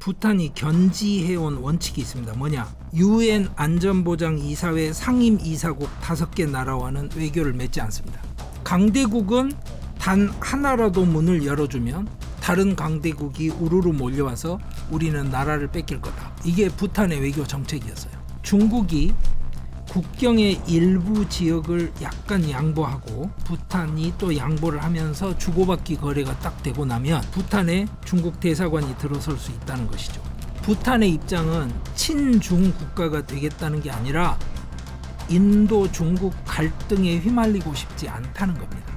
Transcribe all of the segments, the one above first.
부탄이 견지해온 원칙이 있습니다. 뭐냐? UN 안전보장이사회 상임이사국 5개 나라와는 외교를 맺지 않습니다. 강대국은 단 하나라도 문을 열어주면 다른 강대국이 우르르 몰려와서 우리는 나라를 뺏길 거다. 이게 부탄의 외교 정책이었어요. 중국이 국경의 일부 지역을 약간 양보하고 부탄이 또 양보를 하면서 주고받기 거래가 딱 되고 나면 부탄에 중국 대사관이 들어설 수 있다는 것이죠. 부탄의 입장은 친중 국가가 되겠다는 게 아니라 인도 중국 갈등에 휘말리고 싶지 않다는 겁니다.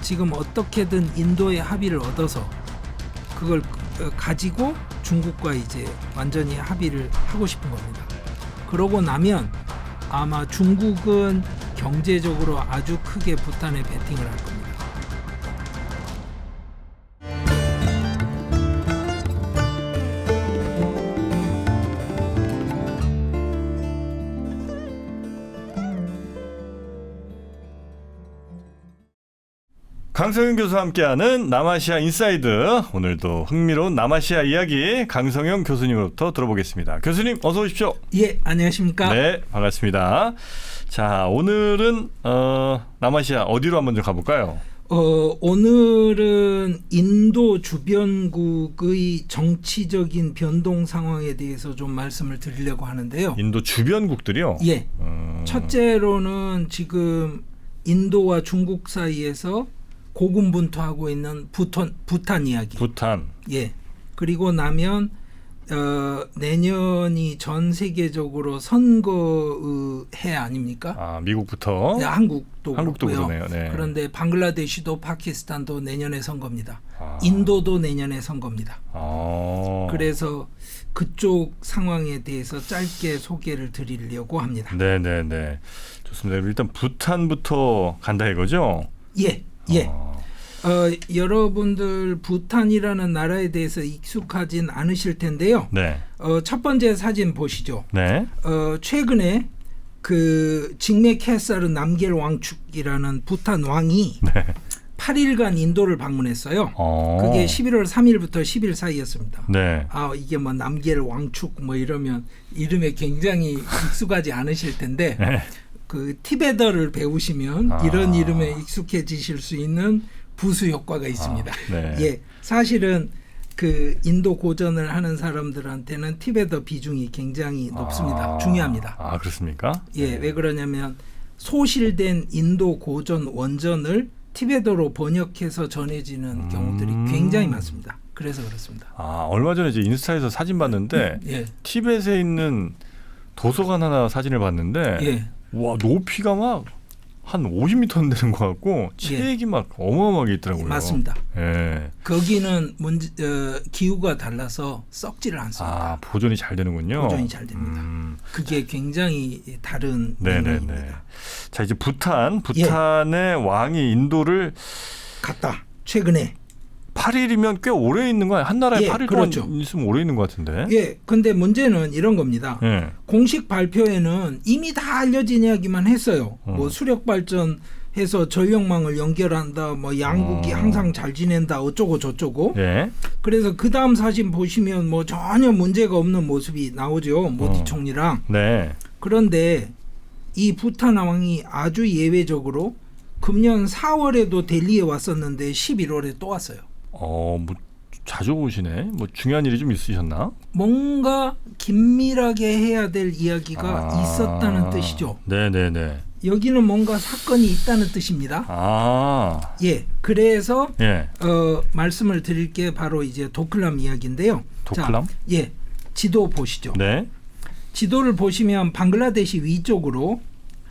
지금 어떻게든 인도의 합의를 얻어서 그걸 가지고 중국과 이제 완전히 합의를 하고 싶은 겁니다. 그러고 나면 아마 중국은 경제적으로 아주 크게 부탄에 베팅을 할 겁니다. 강성윤 교수와 함께하는 남아시아 인사이드, 오늘도 흥미로운 남아시아 이야기 강성윤 교수님으로부터 들어보겠습니다. 교수님 어서 오십시오. 예, 안녕하십니까? 네, 반갑습니다. 자, 오늘은 남아시아 어디로 한번 좀 가볼까요? 오늘은 인도 주변국의 정치적인 변동 상황에 대해서 좀 말씀을 드리려고 하는데요. 인도 주변국들이요? 예. 첫째로는 지금 인도와 중국 사이에서 고군분투하고 있는 부탄 이야기. 부탄. 예. 그리고 나면 내년이 전 세계적으로 선거의 해 아닙니까? 아, 미국부터. 네, 한국도 그러네요. 네. 그런데 방글라데시도 파키스탄도 내년에 선거입니다. 아. 인도도 내년에 선거입니다. 아. 그래서 그쪽 상황에 대해서 짧게 소개를 드리려고 합니다. 네네네. 좋습니다. 일단 부탄부터 간다 이거죠? 예. 여러분들 부탄이라는 나라에 대해서 익숙하진 않으실 텐데요. 네. 첫 번째 사진 보시죠. 네. 최근에 그 징메케사르 남겔 왕축이라는 부탄 왕이 네. 8일간 인도를 방문했어요. 그게 11월 3일부터 10일 사이였습니다. 네. 이게 뭐 남겔 왕축 뭐 이러면 이름에 굉장히 익숙하지 않으실 텐데 네. 그 티베더를 배우시면 이런 이름에 익숙해지실 수 있는 부수 효과가 있습니다. 네. 예, 사실은 그 인도 고전을 하는 사람들한테는 티베더 비중이 굉장히 높습니다. 중요합니다. 아, 그렇습니까? 예, 왜 그러냐면 소실된 인도 고전 원전을 티베더로 번역해서 전해지는 경우들이 굉장히 많습니다. 그래서 그렇습니다. 얼마 전에 이제 인스타에서 사진 봤는데 예. 티벳에 있는 도서관 하나 사진을 봤는데 예. 와, 높이가 막 한 50m 되는 것 같고 책이 막 어마어마하게 있더라고요. 맞습니다. 예. 거기는 기후가 달라서 썩지를 않습니다. 보존이 잘 되는군요. 보존이 잘 됩니다. 그게 굉장히 다른 네네네. 내용입니다. 자, 이제 부탄의 왕이 인도를 갔다. 최근에. 8일이면 꽤 오래 있는 거야. 한 나라에 8일 그렇죠. 동안 있으면 오래 있는 것 같은데. 예, 근데 문제는 이런 겁니다. 예. 공식 발표에는 이미 다 알려진 이야기만 했어요. 뭐 수력 발전해서 전력망을 연결한다. 뭐 양국이 항상 잘 지낸다. 어쩌고 저쩌고. 예. 그래서 그 다음 사진 보시면 뭐 전혀 문제가 없는 모습이 나오죠. 모디 총리랑. 네. 그런데 이 부탄 왕이 아주 예외적으로 금년 4월에도 델리에 왔었는데 11월에 또 왔어요. 뭐 자주 오시네. 뭐 중요한 일이 좀 있으셨나? 뭔가 긴밀하게 해야 될 이야기가 있었다는 뜻이죠. 네네네. 여기는 뭔가 사건이 있다는 뜻입니다. 예, 그래서 예. 말씀을 드릴 게 바로 이제 도클람 이야기인데요. 도클람? 자, 예, 지도 보시죠. 네. 지도를 보시면 방글라데시 위쪽으로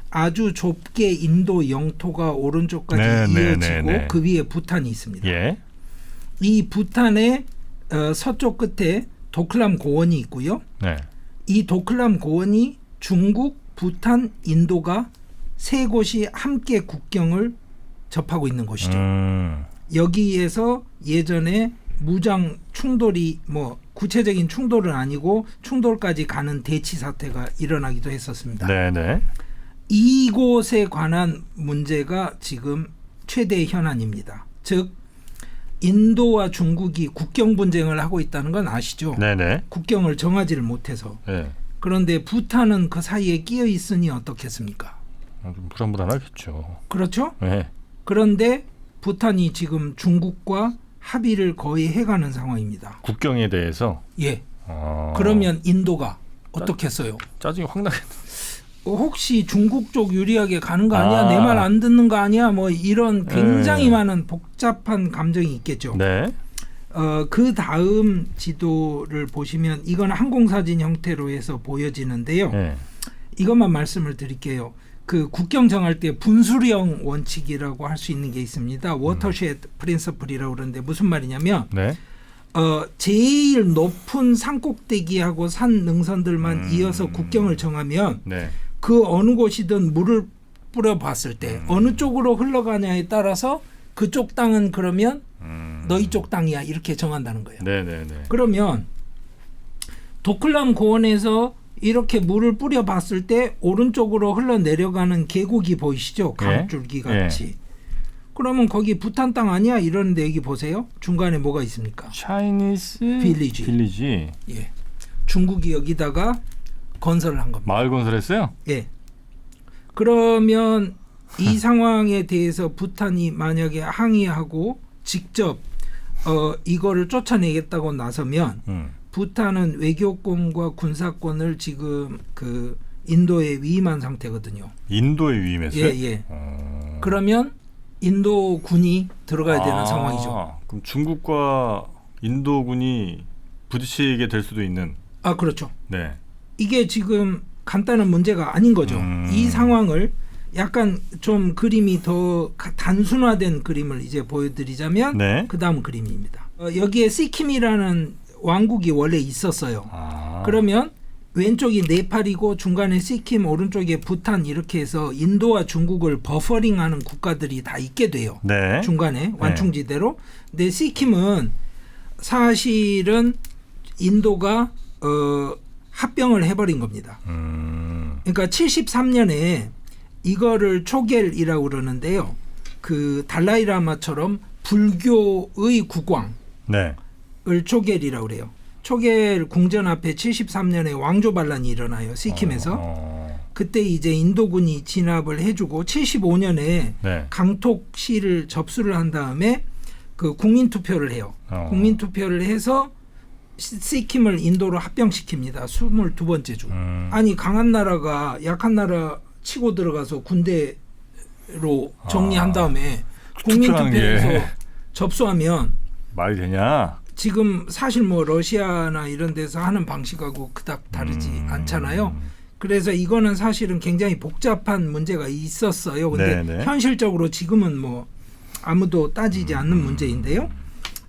아주 좁게 인도 영토가 오른쪽까지 이어지고 그 위에 부탄이 있습니다. 예. 이 부탄의 서쪽 끝에 도클람 고원이 있고요. 네. 이 도클람 고원이 중국, 부탄, 인도가 세 곳이 함께 국경을 접하고 있는 곳이죠. 여기에서 예전에 무장 충돌이 뭐 구체적인 충돌은 아니고 충돌까지 가는 대치 사태가 일어나기도 했었습니다. 네네. 이곳에 관한 문제가 지금 최대 현안입니다. 즉 인도와 중국이 국경 분쟁을 하고 있다는 건 아시죠? 네네. 국경을 정하지를 못해서. 네. 그런데 부탄은 그 사이에 끼어 있으니 어떻겠습니까? 좀 불안불안하겠죠. 그렇죠? 네. 그런데 부탄이 지금 중국과 합의를 거의 해가는 상황입니다. 국경에 대해서. 예. 그러면 인도가 어떻겠어요? 짜증이 확 나겠네. 혹시 중국 쪽 유리하게 가는 거 아니야? 아. 내 말 안 듣는 거 아니야? 뭐 이런 굉장히 많은 복잡한 감정이 있겠죠. 네. 그 다음 지도를 보시면 이건 항공사진 형태로 해서 보여지는데요. 네. 이것만 말씀을 드릴게요. 그 국경 정할 때 분수령 원칙이라고 할 수 있는 게 있습니다. 워터쉐드 프린서플이라고 그러는데 무슨 말이냐면 네. 제일 높은 산 꼭대기하고 산 능선들만 이어서 국경을 정하면 네. 그 어느 곳이든 물을 뿌려봤을 때 어느 쪽으로 흘러가냐에 따라서 그쪽 땅은 그러면 너희 쪽 땅이야 이렇게 정한다는 거예요. 네네네. 그러면 도클람 고원에서 이렇게 물을 뿌려봤을 때 오른쪽으로 흘러내려가는 계곡이 보이시죠? 가로줄기 같이. 그러면 거기 부탄 땅 아니야? 이러는데 여기 보세요. 중간에 뭐가 있습니까? 차이니스 빌리지. 예. 중국이 여기다가 건설을 한 겁니다. 마을 건설했어요? 예. 그러면 이 상황에 대해서 부탄이 만약에 항의하고 직접 이거를 쫓아내겠다고 나서면 부탄은 외교권과 군사권을 지금 그 인도에 위임한 상태거든요. 인도에 위임했어요? 예. 그러면 인도군이 들어가야 되는 상황이죠. 그럼 중국과 인도군이 부딪히게 될 수도 있는. 그렇죠. 네. 이게 지금 간단한 문제가 아닌 거죠. 이 상황을 약간 좀 그림이 더 단순화된 그림을 이제 보여드리자면 네. 그 다음 그림입니다. 여기에 시킴이라는 왕국이 원래 있었어요. 그러면 왼쪽이 네팔이고 중간에 시킴, 오른쪽에 부탄 이렇게 해서 인도와 중국을 버퍼링하는 국가들이 다 있게 돼요. 네. 중간에 완충지대로. 근데 시킴은 사실은 인도가 합병을 해버린 겁니다. 그러니까 73년에 이거를 초겔이라고 그러는데요. 그 달라이라마처럼 불교의 국왕을 네. 초겔이라고 그래요. 초겔 궁전 앞에 73년에 왕조 반란이 일어나요. 시킴에서. 그때 이제 인도군이 진압을 해주고 75년에 네. 강톡시를 접수를 한 다음에 그 국민투표를 해요. 국민투표를 해서 시킴을 인도로 합병시킵니다. 22번째 주. 아니 강한 나라가 약한 나라 치고 들어가서 군대로 정리한 다음에 국민투표에서 접수하면 말이 되냐? 지금 사실 뭐 러시아나 이런 데서 하는 방식하고 그닥 다르지 않잖아요. 그래서 이거는 사실은 굉장히 복잡한 문제가 있었어요. 근데 네네. 현실적으로 지금은 뭐 아무도 따지지 않는 문제인데요.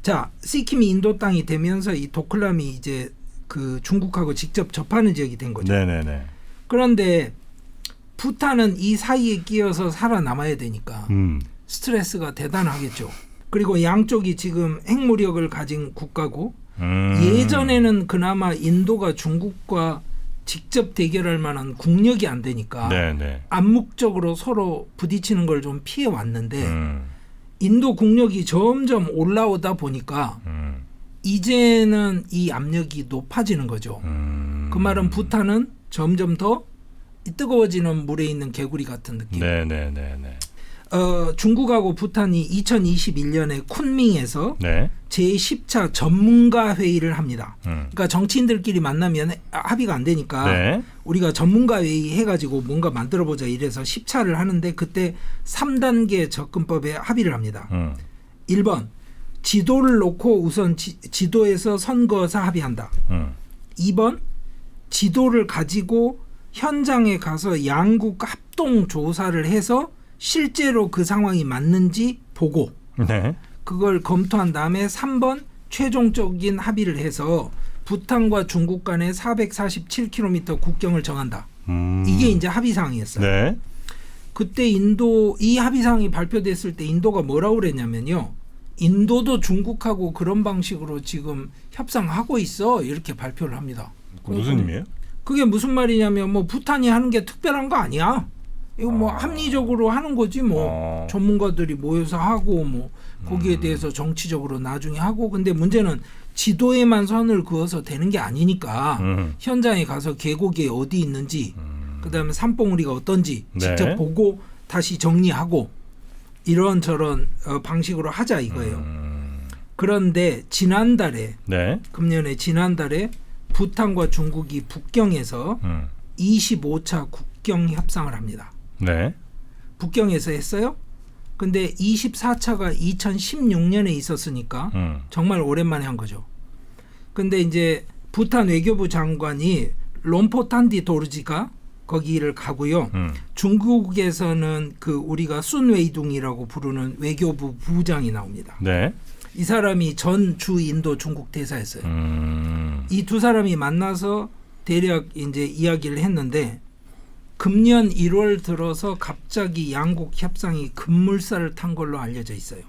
자, 시킴이 인도 땅이 되면서 이 도클람이 이제 그 중국하고 직접 접하는 지역이 된 거죠. 네네네. 그런데 부탄은 이 사이에 끼어서 살아남아야 되니까 스트레스가 대단하겠죠. 그리고 양쪽이 지금 핵무력을 가진 국가고 예전에는 그나마 인도가 중국과 직접 대결할 만한 국력이 안 되니까 네네. 암묵적으로 서로 부딪히는 걸 좀 피해 왔는데 인도 국력이 점점 올라오다 보니까 이제는 이 압력이 높아지는 거죠. 그 말은 부탄은 점점 더 뜨거워지는 물에 있는 개구리 같은 느낌. 네네네네. 중국하고 부탄이 2021년에 쿤밍에서 네. 제10차 전문가 회의를 합니다. 그러니까 정치인들끼리 만나면 합의가 안 되니까 네. 우리가 전문가 회의 해가지고 뭔가 만들어보자 이래서 10차를 하는데 그때 3단계 접근법에 합의를 합니다. 1번 지도를 놓고 우선 지도에서 선거사 합의한다. 2번 지도를 가지고 현장에 가서 양국 합동 조사를 해서 실제로 그 상황이 맞는지 보고 네. 그걸 검토한 다음에 3번 최종적인 합의를 해서 부탄과 중국 간의 447km 국경을 정한다. 이게 이제 합의사항이었어요. 네. 그때 인도 이 합의사항이 발표됐을 때 인도가 뭐라고 그랬냐면요. 인도도 중국하고 그런 방식으로 지금 협상하고 있어 이렇게 발표를 합니다. 무슨 의미예요? 그게 무슨 말이냐면 뭐 부탄이 하는 게 특별한 거 아니야. 이거 뭐 합리적으로 하는 거지 뭐 전문가들이 모여서 하고 뭐 거기에 대해서 정치적으로 나중에 하고 근데 문제는 지도에만 선을 그어서 되는 게 아니니까 현장에 가서 계곡이 어디 있는지 그다음에 산봉우리가 어떤지 직접 네. 보고 다시 정리하고 이런저런 방식으로 하자 이거예요. 그런데 지난달에 네. 금년에 지난달에 부탄과 중국이 북경에서 25차 국경 협상을 합니다. 네. 북경에서 했어요. 근데 24차가 2016년에 있었으니까 정말 오랜만에 한 거죠. 근데 이제 부탄 외교부 장관이 롬포탄디 도르지가 거기를 가고요. 중국에서는 그 우리가 순웨이둥이라고 부르는 외교부 부장이 나옵니다. 네. 이 사람이 전 주 인도 중국 대사였어요. 이 두 사람이 만나서 대략 이제 이야기를 했는데 금년 1월 들어서 갑자기 양국 협상이 급물살을 탄 걸로 알려져 있어요.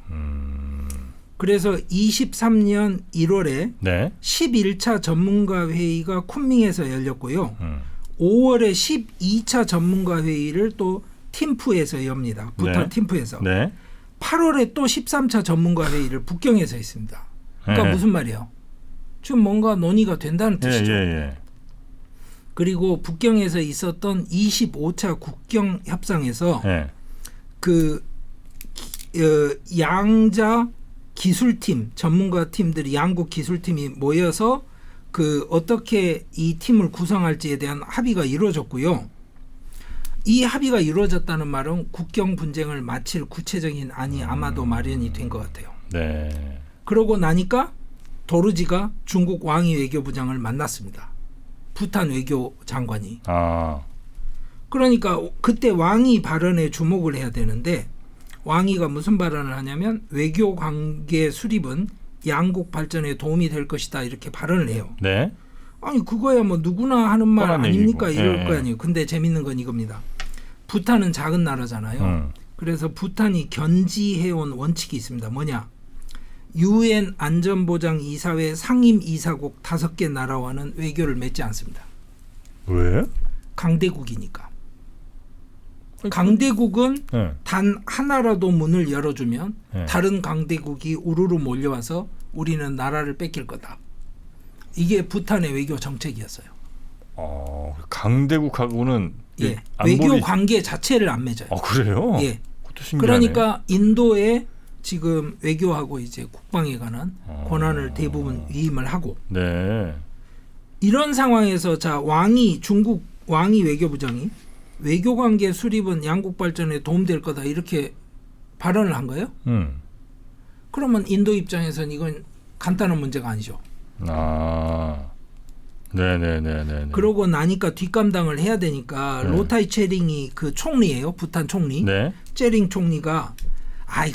그래서 23년 1월에 네. 11차 전문가 회의가 쿤밍에서 열렸고요. 5월에 12차 전문가 회의를 또 팀프에서 엽니다. 부탄 네. 팀프에서. 네. 8월에 또 13차 전문가 회의를 북경에서 했습니다. 그러니까 네. 무슨 말이에요? 지금 뭔가 논의가 된다는 뜻이죠. 예. 그리고 북경에서 있었던 25차 국경 협상에서 예. 그 양자 기술팀 전문가 팀들이 양국 기술팀이 모여서 그 어떻게 이 팀을 구성할지에 대한 합의가 이루어졌고요. 이 합의가 이루어졌다는 말은 국경 분쟁을 마칠 구체적인 안이 아마도 마련이 된 것 같아요. 네. 그러고 나니까 도르지가 중국 왕이 외교부장을 만났습니다. 부탄 외교 장관이. 그러니까 그때 왕이 발언에 주목을 해야 되는데 왕이가 무슨 발언을 하냐면 외교 관계 수립은 양국 발전에 도움이 될 것이다 이렇게 발언을 해요. 네. 아니 그거야 뭐 누구나 하는 말 뻔한 아닙니까? 얘기고. 이럴 예. 거 아니에요. 근데 재밌는 건 이겁니다. 부탄은 작은 나라잖아요. 그래서 부탄이 견지해온 원칙이 있습니다. 뭐냐? UN 안전보장 이사회 상임 이사국 5개 나라와는 외교를 맺지 않습니다. 왜? 강대국이니까. 강대국은 네. 단 하나라도 문을 열어주면 네. 다른 강대국이 우르르 몰려와서 우리는 나라를 뺏길 거다. 이게 부탄의 외교 정책이었어요. 강대국하고는 예, 안보리... 외교 관계 자체를 안 맺어요. 그래요? 예. 그것도 신기하네. 그러니까 인도에 지금 외교하고 이제 국방에 관한 권한을 대부분 위임을 하고 네. 이런 상황에서 자 중국 왕이 외교부장이 외교관계 수립은 양국 발전에 도움될 거다 이렇게 발언을 한 거예요. 그러면 인도 입장에서는 이건 간단한 문제가 아니죠. 네네네네. 그러고 나니까 뒷감당을 해야 되니까 로타이 체링이 그 총리예요. 부탄 총리. 네. 체링 총리가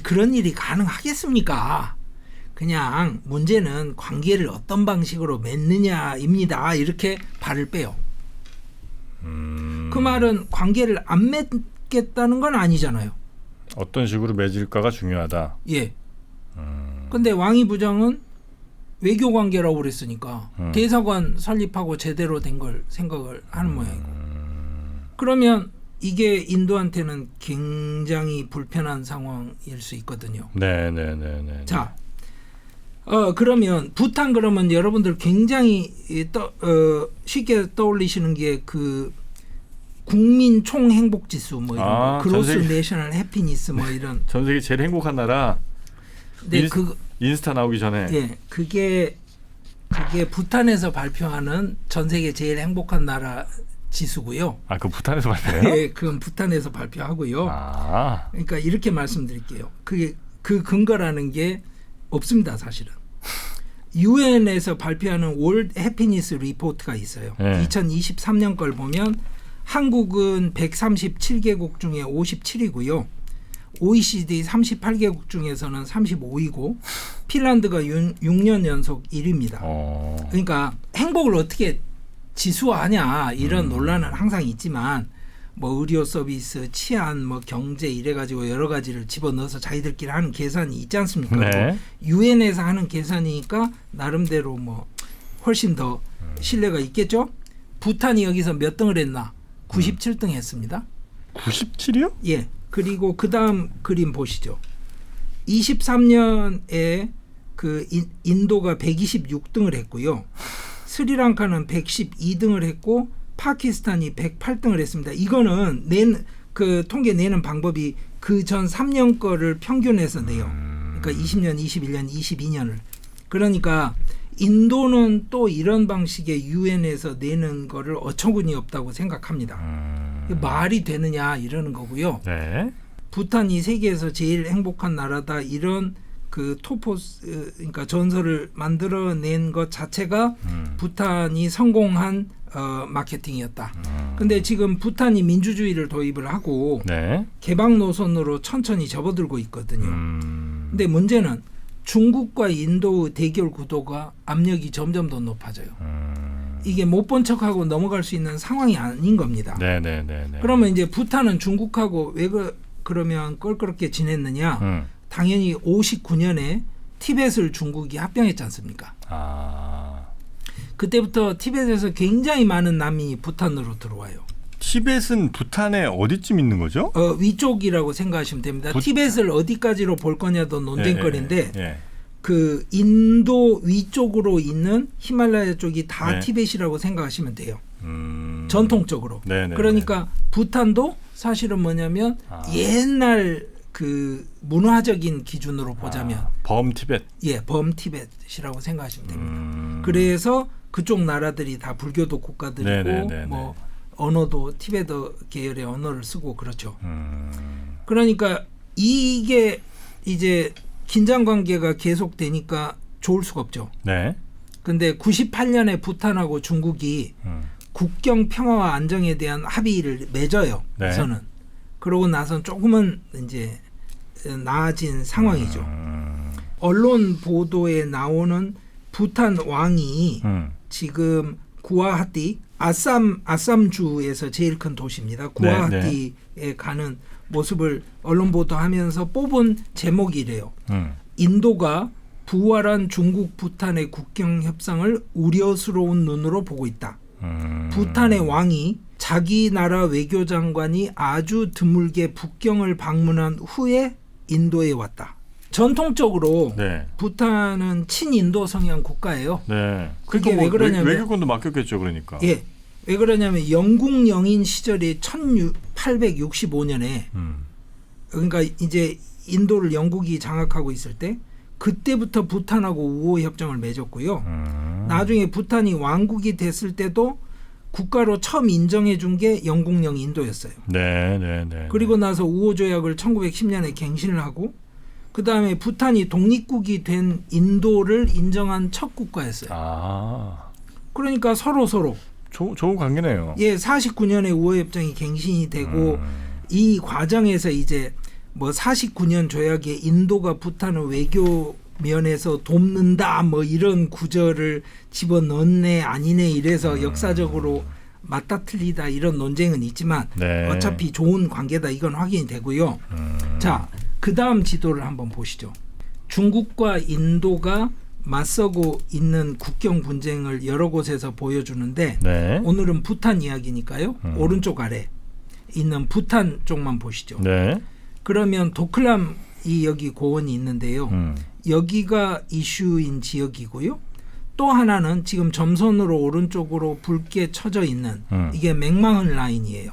그런 일이 가능하겠습니까? 그냥 문제는 관계를 어떤 방식으로 맺느냐입니다. 이렇게 발을 빼요. 그 말은 관계를 안 맺겠다는 건 아니잖아요. 어떤 식으로 맺을까가 중요하다. 예. 근데 왕이 부장은 외교 관계라고 그랬으니까 대사관 설립하고 제대로 된 걸 생각을 하는 모양이고. 그러면 이게 인도한테는 굉장히 불편한 상황일 수 있거든요. 네네네네. 자, 그러면 부탄 그러면 여러분들 굉장히 쉽게 떠올리시는 게 그 국민 총 행복 지수 뭐 이런 거, 그로스 내셔널 해피니스 뭐 이런. 전 세계 제일 행복한 나라. 네, 인스타 나오기 전에. 예, 그게 부탄에서 발표하는 전 세계 제일 행복한 나라 지수고요. 그 부탄에서 발표해요? 예, 그건 부탄에서 발표하고요. 그러니까 이렇게 말씀드릴게요. 그게 그 근거라는 게 없습니다, 사실은. UN에서 발표하는 월드 해피니스 리포트가 있어요. 2023년 걸 보면 한국은 137개국 중에 57위고요. OECD 38개국 중에서는 35위고 핀란드가 6년 연속 1위입니다. 그러니까 행복을 어떻게 지수화하냐 이런 논란은 항상 있지만 뭐 의료 서비스, 치안, 뭐 경제 이래가지고 여러 가지를 집어넣어서 자기들끼리 하는 계산이 있지 않습니까? 네. UN에서 하는 계산이니까 나름대로 뭐 훨씬 더 신뢰가 있겠죠? 부탄이 여기서 몇 등을 했나? 97등 했습니다. 97이요? 예. 그리고 그 다음 그림 보시죠. 23년에 그 인도가 126등을 했고요. 스리랑카는 112등을 했고 파키스탄이 108등을 했습니다. 이거는 그 통계 내는 방법이 그 전 3년 거를 평균해서 내요. 그러니까 20년, 21년, 22년을. 그러니까 인도는 또 이런 방식의 유엔에서 내는 거를 어처구니 없다고 생각합니다. 말이 되느냐 이러는 거고요. 네. 부탄이 세계에서 제일 행복한 나라다 이런 그 그러니까 전설을 만들어낸 것 자체가 부탄이 성공한 마케팅이었다. 근데 지금 부탄이 민주주의를 도입을 하고 네. 개방 노선으로 천천히 접어들고 있거든요. 근데 문제는 중국과 인도의 대결 구도가 압력이 점점 더 높아져요. 이게 못 본 척하고 넘어갈 수 있는 상황이 아닌 겁니다. 네네네. 그러면 이제 부탄은 중국하고 왜 그러면 껄끄럽게 지냈느냐? 당연히 59년에 티벳을 중국이 합병했지 않습니까? 그때부터 티벳에서 굉장히 많은 난민이 부탄으로 들어와요. 티벳은 부탄에 어디쯤 있는 거죠? 위쪽이라고 생각하시면 됩니다. 티벳을 어디까지로 볼 거냐도 논쟁거리인데 그 인도 위쪽으로 있는 히말라야 쪽이 다 티벳이라고 생각하시면 돼요. 전통적으로. 그러니까 부탄도 사실은 뭐냐면 옛날 그 문화적인 기준으로 보자면 범티벳. 예, 범티벳이라고 생각하시면 됩니다. 그래서 그쪽 나라들이 다 불교도 국가들이고 뭐 언어도 티베트 계열의 언어를 쓰고 그렇죠. 그러니까 이게 이제 긴장 관계가 계속되니까 좋을 수가 없죠. 네. 근데 98년에 부탄하고 중국이 국경 평화와 안정에 대한 합의를 맺어요. 우선은. 그러고 나선 조금은 이제 나아진 상황이죠. 언론 보도에 나오는 부탄 왕이 지금 구아하티 아쌈주에서 제일 큰 도시입니다. 구아하티에 가는 모습을 언론 보도하면서 뽑은 제목이래요. 인도가 부활한 중국 부탄의 국경 협상을 우려스러운 눈으로 보고 있다. 부탄의 왕이 자기 나라 외교장관이 아주 드물게 북경을 방문한 후에 인도에 왔다. 전통적으로 부탄은 친인도 성향 국가예요. 그게 왜 그러냐면 외교권도 맡겼겠죠, 그러니까. 예, 왜 그러냐면 영국 영인 시절에 1865년에 그러니까 이제 인도를 영국이 장악하고 있을 때 그때부터 부탄하고 우호 협정을 맺었고요. 나중에 부탄이 왕국이 됐을 때도 국가로 처음 인정해 준 게 영국령 인도였어요. 그리고 나서 우호 조약을 1910년에 갱신을 하고 그 다음에 부탄이 독립국이 된 인도를 인정한 첫 국가였어요. 그러니까 서로 좋은 관계네요. 예, 49년에 우호협정이 갱신이 되고 이 과정에서 이제 뭐 49년 조약에 인도가 부탄을 외교 면에서 돕는다 뭐 이런 구절을 집어넣네 아니네 이래서 역사적으로 맞다 틀리다 이런 논쟁은 있지만 어차피 좋은 관계다 이건 확인이 되고요. 자, 그 다음 지도를 한번 보시죠. 중국과 인도가 맞서고 있는 국경 분쟁을 여러 곳에서 보여주는데 오늘은 부탄 이야기니까요. 오른쪽 아래 있는 부탄 쪽만 보시죠. 그러면 도클람이 여기 고원이 있는데요. 여기가 이슈인 지역이고요. 또 하나는 지금 점선으로 오른쪽으로 붉게 쳐져 있는 이게 맥마흔 라인이에요.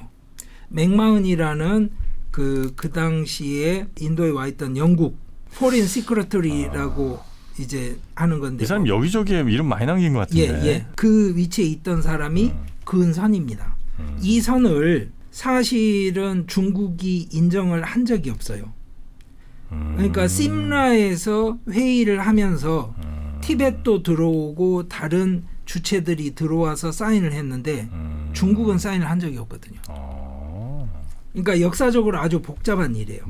맥마흔이라는 그 당시에 인도에 와 있던 영국 포린 시크러터리라고 이제 하는 건데 이 사람 여기저기에 이름 많이 남긴 것 같은데. 그 위치에 있던 사람이 그은 선입니다. 이 선을 사실은 중국이 인정을 한 적이 없어요. 그러니까 심라에서 회의를 하면서 티벳도 들어오고 다른 주체들이 들어와서 사인을 했는데 중국은 사인을 한 적이 없거든요. 그러니까 역사적으로 아주 복잡한 일이에요.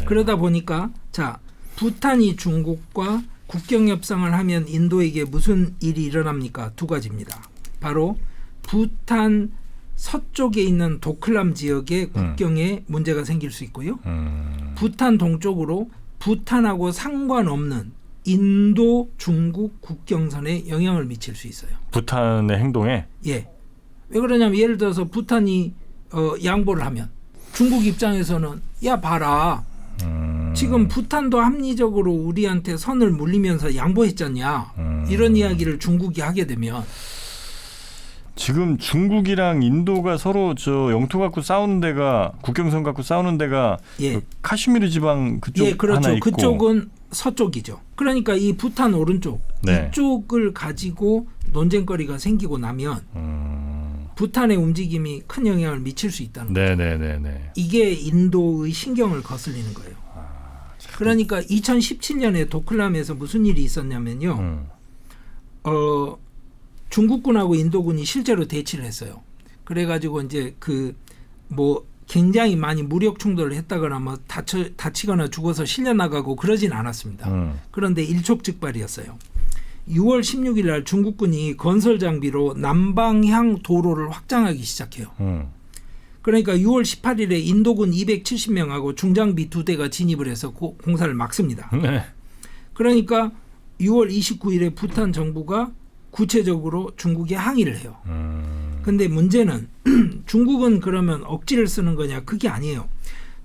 그러다 보니까 자, 부탄이 중국과 국경 협상을 하면 인도에게 무슨 일이 일어납니까? 두 가지입니다. 바로 부탄 서쪽에 있는 도클람 지역의 국경에 문제가 생길 수 있고요. 부탄 동쪽으로 부탄하고 상관없는 인도 중국 국경선에 영향을 미칠 수 있어요. 부탄의 행동에? 예. 왜 그러냐면 예를 들어서 부탄이 양보를 하면 중국 입장에서는 야 봐라. 지금 부탄도 합리적으로 우리한테 선을 물리면서 양보했잖냐. 이런 이야기를 중국이 하게 되면 지금 중국이랑 인도가 서로 저 영토 갖고 싸우는 데가 국경선 갖고 싸우는 데가 예. 그 카슈미르 지방 그쪽 예, 그렇죠. 하나 있고 그쪽은 서쪽이죠. 그러니까 이 부탄 오른쪽 네. 이쪽을 가지고 논쟁거리가 생기고 나면 부탄의 움직임이 큰 영향을 미칠 수 있다는 거죠. 네네네네. 이게 인도의 신경을 거슬리는 거예요. 그러니까 2017년에 도클람에서 무슨 일이 있었냐면요. 중국군하고 인도군이 실제로 대치를 했어요. 그래가지고 이제 그 뭐 굉장히 많이 무력 충돌을 했다거나 뭐 다치거나 죽어서 실려 나가고 그러진 않았습니다. 그런데 일촉즉발이었어요. 6월 16일 날 중국군이 건설 장비로 남방향 도로를 확장하기 시작해요. 그러니까 6월 18일에 인도군 270명하고 중장비 2대가 진입을 해서 공사를 막습니다. 네. 그러니까 6월 29일에 부탄 정부가 구체적으로 중국에 항의를 해요. 근데 문제는 중국은 그러면 억지를 쓰는 거냐? 그게 아니에요.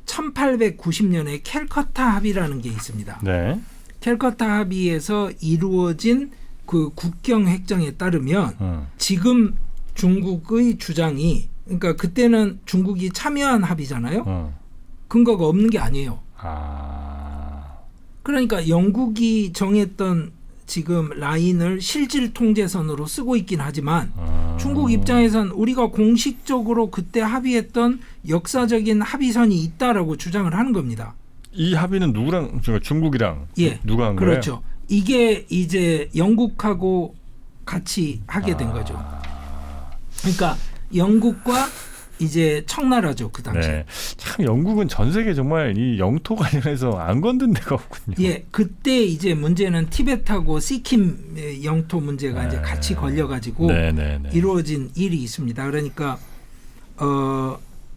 1890년에 캘커타 합의라는 게 있습니다. 네. 캘커타 합의에서 이루어진 그 국경 획정에 따르면 지금 중국의 주장이 그러니까 그때는 중국이 참여한 합의잖아요. 근거가 없는 게 아니에요. 그러니까 영국이 정했던 지금 라인을 실질 통제선으로 쓰고 있긴 하지만 중국 입장에선 우리가 공식적으로 그때 합의했던 역사적인 합의선이 있다라고 주장을 하는 겁니다. 이 합의는 누구랑 중국이랑 예, 누가 한 그렇죠. 거예요? 이게 이제 영국하고 같이 하게 된 거죠. 그러니까 영국과 이제 청나라죠 그 당시. 네. 참 영국은 전 세계 정말 이 영토 관련해서 안 건든 데가 없군요. 예, 그때 이제 문제는 티베트하고 시킴 영토 문제가 이제 같이 걸려가지고 이루어진 일이 있습니다. 그러니까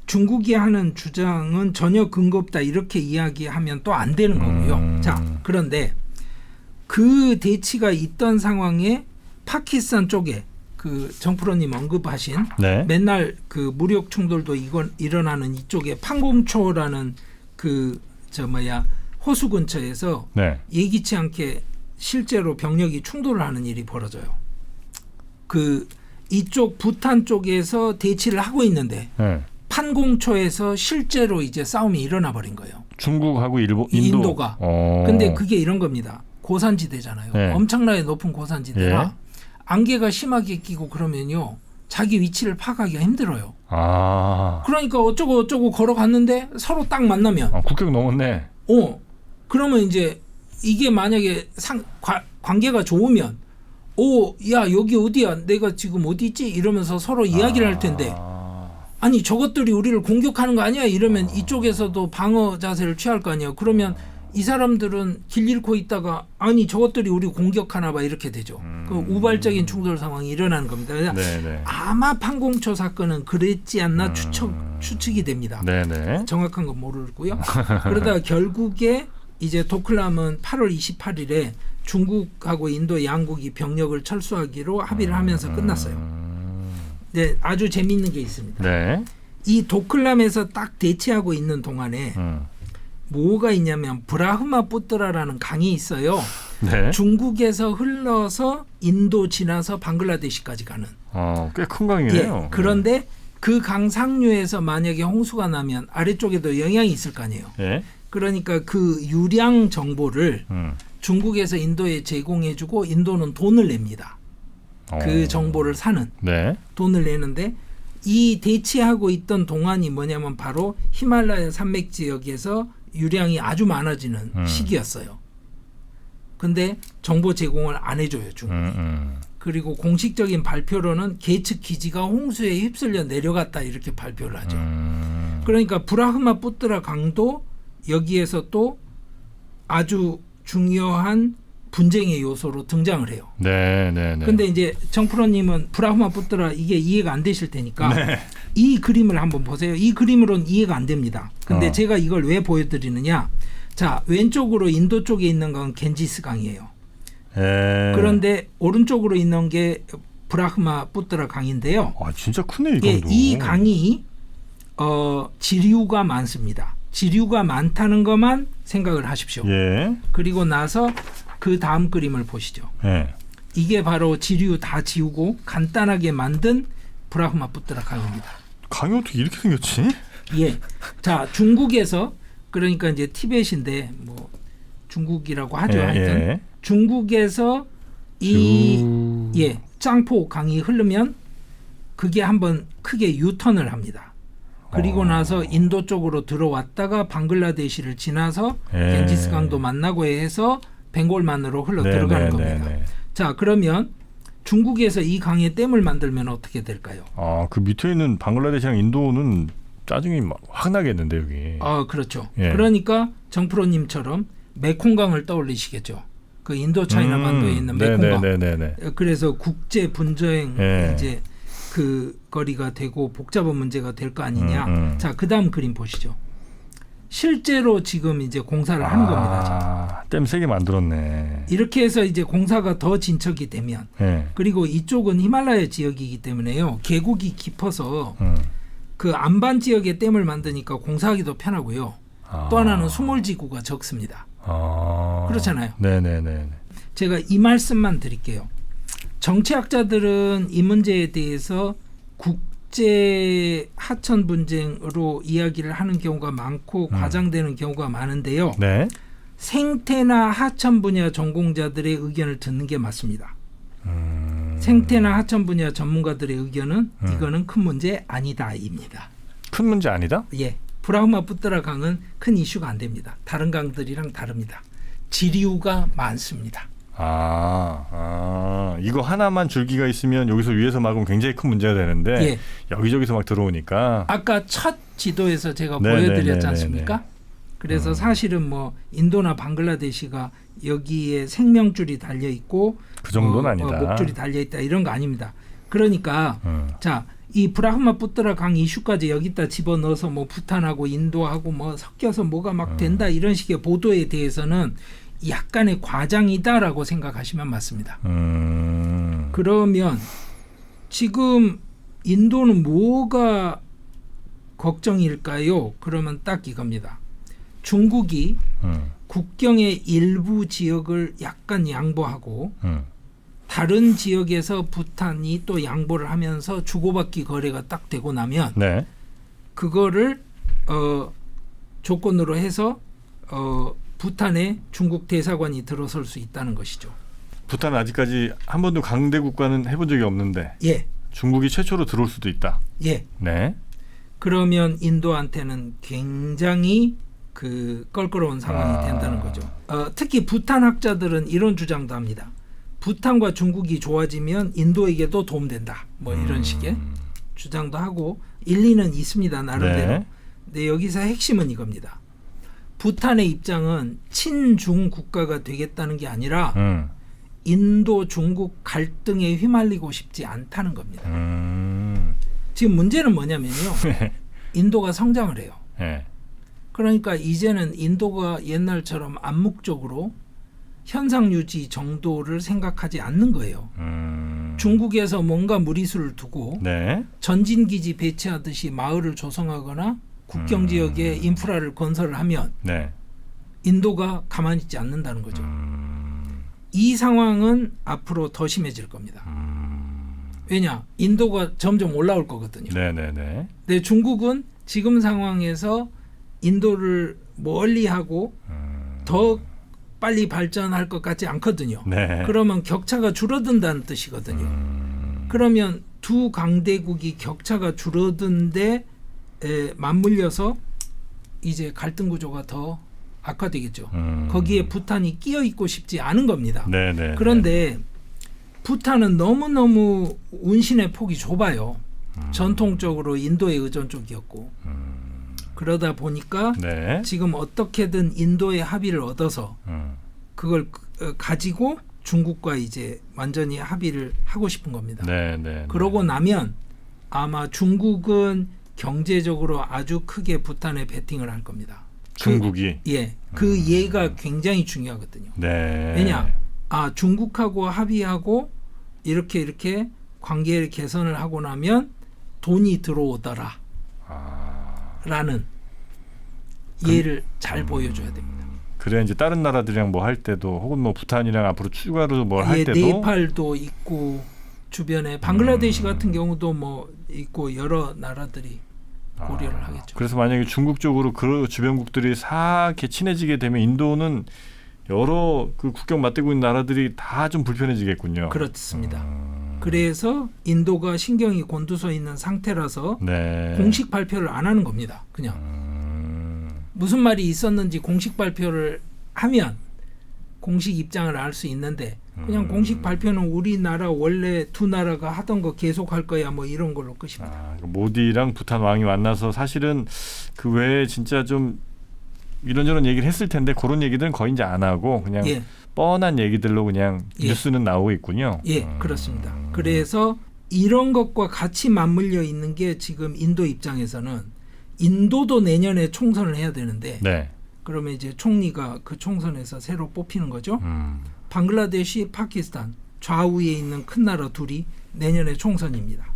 중국이 하는 주장은 전혀 근거 없다 이렇게 이야기하면 또 안 되는 거고요. 자, 그런데 그 대치가 있던 상황에 파키스탄 쪽에 그 정프로님 언급하신 맨날 그 무력 충돌도 일어나는 이쪽에 판공초라는 그 호수 근처에서 예기치 않게 실제로 병력이 충돌을 하는 일이 벌어져요. 그 이쪽 부탄 쪽에서 대치를 하고 있는데 판공초에서 실제로 이제 싸움이 일어나 버린 거예요. 중국하고 인도가. 근데 그게 이런 겁니다. 고산지대잖아요. 엄청나게 높은 고산지대라 안개가 심하게 끼고 그러면요 자기 위치를 파악하기가 힘들어요. 그러니까 어쩌고 걸어갔는데 서로 딱 만나면 국경 넘었네. 그러면 이제 이게 만약에 관계가 좋으면 야 여기 어디야 내가 지금 어디 있지 이러면서 서로 이야기를 할 텐데 아니 저것들이 우리를 공격하는 거 아니야 이러면 이쪽에서도 방어 자세를 취할 거 아니야. 그러면 이 사람들은 길 잃고 있다가 아니 저것들이 우리 공격하나 봐 이렇게 되죠. 그 우발적인 충돌 상황이 일어나는 겁니다. 아마 판공초 사건은 그랬지 않나 추측이 됩니다. 정확한 건 모르고요. 그러다가 결국에 이제 도클람은 8월 28일에 중국하고 인도 양국이 병력을 철수하기로 합의를 하면서 끝났어요. 네, 아주 재미있는 게 있습니다. 이 도클람에서 딱 대치하고 있는 동안에 뭐가 있냐면 브라흐마푸트라라는 강이 있어요. 중국에서 흘러서 인도 지나서 방글라데시까지 가는. 꽤 큰 강이네요. 예, 그런데 그 강 상류에서 만약에 홍수가 나면 아래쪽에도 영향이 있을 거 아니에요. 그러니까 그 유량 정보를 중국에서 인도에 제공해주고 인도는 돈을 냅니다. 그 정보를 사는 돈을 내는데 이 대치하고 있던 동안이 뭐냐면 바로 히말라야 산맥 지역에서 유량이 아주 많아지는 시기였어요. 근데 정보 제공을 안 해줘요 중국이. 그리고 공식적인 발표로는 계측 기지가 홍수에 휩쓸려 내려갔다 이렇게 발표를 하죠. 그러니까 브라흐마푸트라 강도 여기에서 또 아주 중요한 분쟁의 요소로 등장을 해요. 근데 이제 정프로님은 브라흐마푸트라 이게 이해가 안 되실 테니까 이 그림을 한번 보세요. 이 그림으로는 이해가 안 됩니다. 근데 제가 이걸 왜 보여드리느냐. 자, 왼쪽으로 인도 쪽에 있는 건 겐지스 강이에요. 그런데 오른쪽으로 있는 게 브라흐마푸트라 강인데요. 진짜 크네 이 강도. 이 강이 지류가 많습니다. 지류가 많다는 것만 생각을 하십시오. 예. 그리고 나서 그 다음 그림을 보시죠. 예. 이게 바로 지류 다 지우고 간단하게 만든 브라흐마푸트라 강입니다. 강이 어떻게 이렇게 생겼지? 예. 자, 중국에서 그러니까 이제 티벳인데 뭐 중국이라고 하죠. 하여튼 예. 중국에서 이 짱포 강이 흐르면 그게 한번 크게 유턴을 합니다. 그리고 나서 인도 쪽으로 들어왔다가 방글라데시를 지나서 겐지스 강도 만나고 해서 벵골만으로 흘러 들어가는 겁니다. 자, 그러면 중국에서 이 강에 댐을 만들면 어떻게 될까요? 아, 그 밑에 있는 방글라데시랑 인도는 짜증이 막 확 나겠는데 여기. 아, 그렇죠. 예. 그러니까 정프로님처럼 메콩강을 떠올리시겠죠. 그 인도 차이나 반도에 있는 메콩강. 네네네네. 그래서 국제 분쟁 예. 이제 그 거리가 되고 복잡한 문제가 될 거 아니냐. 자, 그다음 그림 보시죠. 실제로 지금 이제 공사를 하는 겁니다. 댐 세게 만들었네. 이렇게 해서 이제 공사가 더 진척이 되면 예. 그리고 이쪽은 히말라야 지역이기 때문에요. 계곡이 깊어서 그 안반 지역에 댐을 만드니까 공사하기도 편하고요. 또 하나는 수몰지구가 적습니다. 그렇잖아요. 네네네. 제가 이 말씀만 드릴게요. 정치학자들은 이 문제에 대해서 국제 하천 분쟁으로 이야기를 하는 경우가 많고 과장되는 경우가 많은데요. 네. 생태나 하천 분야 전공자들의 의견을 듣는 게 맞습니다. 생태나 하천 분야 전문가들의 의견은 이거는 큰 문제 아니다입니다. 큰 문제 아니다? 예, 브라흐마푸트라 강은 큰 이슈가 안 됩니다. 다른 강들이랑 다릅니다. 지류가 많습니다. 이거 하나만 줄기가 있으면 여기서 위에서 막으면 굉장히 큰 문제가 되는데 예. 여기저기서 막 들어오니까. 아까 첫 지도에서 제가 네네네네네. 보여드렸지 않습니까? 그래서 사실은 뭐 인도나 방글라데시가 여기에 생명줄이 달려 있고 그 정도는 아니다. 목줄이 달려 있다 이런 거 아닙니다. 그러니까 자, 이 브라흐마푸트라 강 이슈까지 여기다 집어넣어서 뭐 부탄하고 인도하고 뭐 섞여서 뭐가 막 된다 이런 식의 보도에 대해서는 약간의 과장이다라고 생각하시면 맞습니다. 그러면 지금 인도는 뭐가 걱정일까요? 그러면 딱 이겁니다. 중국이 국경의 일부 지역을 약간 양보하고 다른 지역에서 부탄이 또 양보를 하면서 주고받기 거래가 딱 되고 나면 네. 그거를 조건으로 해서 부탄에 중국 대사관이 들어설 수 있다는 것이죠. 부탄은 아직까지 한 번도 강대국과는 해본 적이 없는데 예, 중국이 최초로 들어올 수도 있다. 예. 네. 그러면 인도한테는 굉장히 그 껄끄러운 상황이 된다는 거죠. 특히 부탄 학자들은 이런 주장도 합니다. 부탄과 중국이 좋아지면 인도에게도 도움된다. 뭐 이런 식의 주장도 하고 일리는 있습니다. 나름대로. 네. 근데 여기서 핵심은 이겁니다. 부탄의 입장은 친중 국가가 되겠다는 게 아니라 인도 중국 갈등에 휘말리고 싶지 않다는 겁니다. 지금 문제는 뭐냐면요. 인도가 성장을 해요. 네. 그러니까 이제는 인도가 옛날처럼 암묵적으로 현상 유지 정도를 생각하지 않는 거예요. 중국에서 뭔가 무리수를 두고 네. 전진기지 배치하듯이 마을을 조성하거나 국경 지역에 인프라를 건설을 하면 네. 인도가 가만히 있지 않는다는 거죠. 이 상황은 앞으로 더 심해질 겁니다. 왜냐? 인도가 점점 올라올 거거든요. 네네네. 근데 중국은 지금 상황에서 인도를 멀리하고 더 빨리 발전할 것 같지 않거든요. 네. 그러면 격차가 줄어든다는 뜻이거든요. 그러면 두 강대국이 격차가 줄어든데 맞물려서 이제 갈등 구조가 더 악화되겠죠. 거기에 부탄이 끼어 있고 싶지 않은 겁니다. 네네. 그런데 부탄은 너무너무 운신의 폭이 좁아요. 전통적으로 인도의 의존 쪽이었고 그러다 보니까 네. 지금 어떻게든 인도의 합의를 얻어서 그걸 가지고 중국과 이제 완전히 합의를 하고 싶은 겁니다. 네네. 그러고 나면 아마 중국은 경제적으로 아주 크게 부탄에 베팅을 할 겁니다. 중국이. 그 예가 굉장히 중요하거든요. 네. 왜냐? 중국하고 합의하고 이렇게 관계를 개선을 하고 나면 돈이 들어오더라. 라는 예를 잘 보여줘야 됩니다. 그래야 이제 다른 나라들이랑 뭐 할 때도 혹은 뭐 부탄이랑 앞으로 추가로 뭘 할 예, 때도 네팔도 있고 주변에 방글라데시 같은 경우도 뭐 있고 여러 나라들이 고려를 하겠죠. 그래서 만약에 중국 쪽으로 그 주변국들이 이렇게 친해지게 되면 인도는 여러 그 국경 맞대고 있는 나라들이 다 좀 불편해지겠군요. 그렇습니다. 그래서 인도가 신경이 곤두서 있는 상태라서 네. 공식 발표를 안 하는 겁니다. 그냥 무슨 말이 있었는지 공식 발표를 하면 공식 입장을 알 수 있는데 그냥 공식 발표는 우리나라 원래 두 나라가 하던 거 계속 할 거야 뭐 이런 걸로 끝입니다. 모디랑 부탄 왕이 만나서 사실은 그 외에 진짜 좀 이런저런 얘기를 했을 텐데 그런 얘기들은 거의 이제 안 하고 그냥 예. 뻔한 얘기들로 그냥 예. 뉴스는 나오고 있군요. 예, 그렇습니다. 그래서 이런 것과 같이 맞물려 있는 게 지금 인도 입장에서는 인도도 내년에 총선을 해야 되는데 네. 그러면 이제 총리가 그 총선에서 새로 뽑히는 거죠. 방글라데시, 파키스탄 좌우에 있는 큰 나라 둘이 내년에 총선입니다.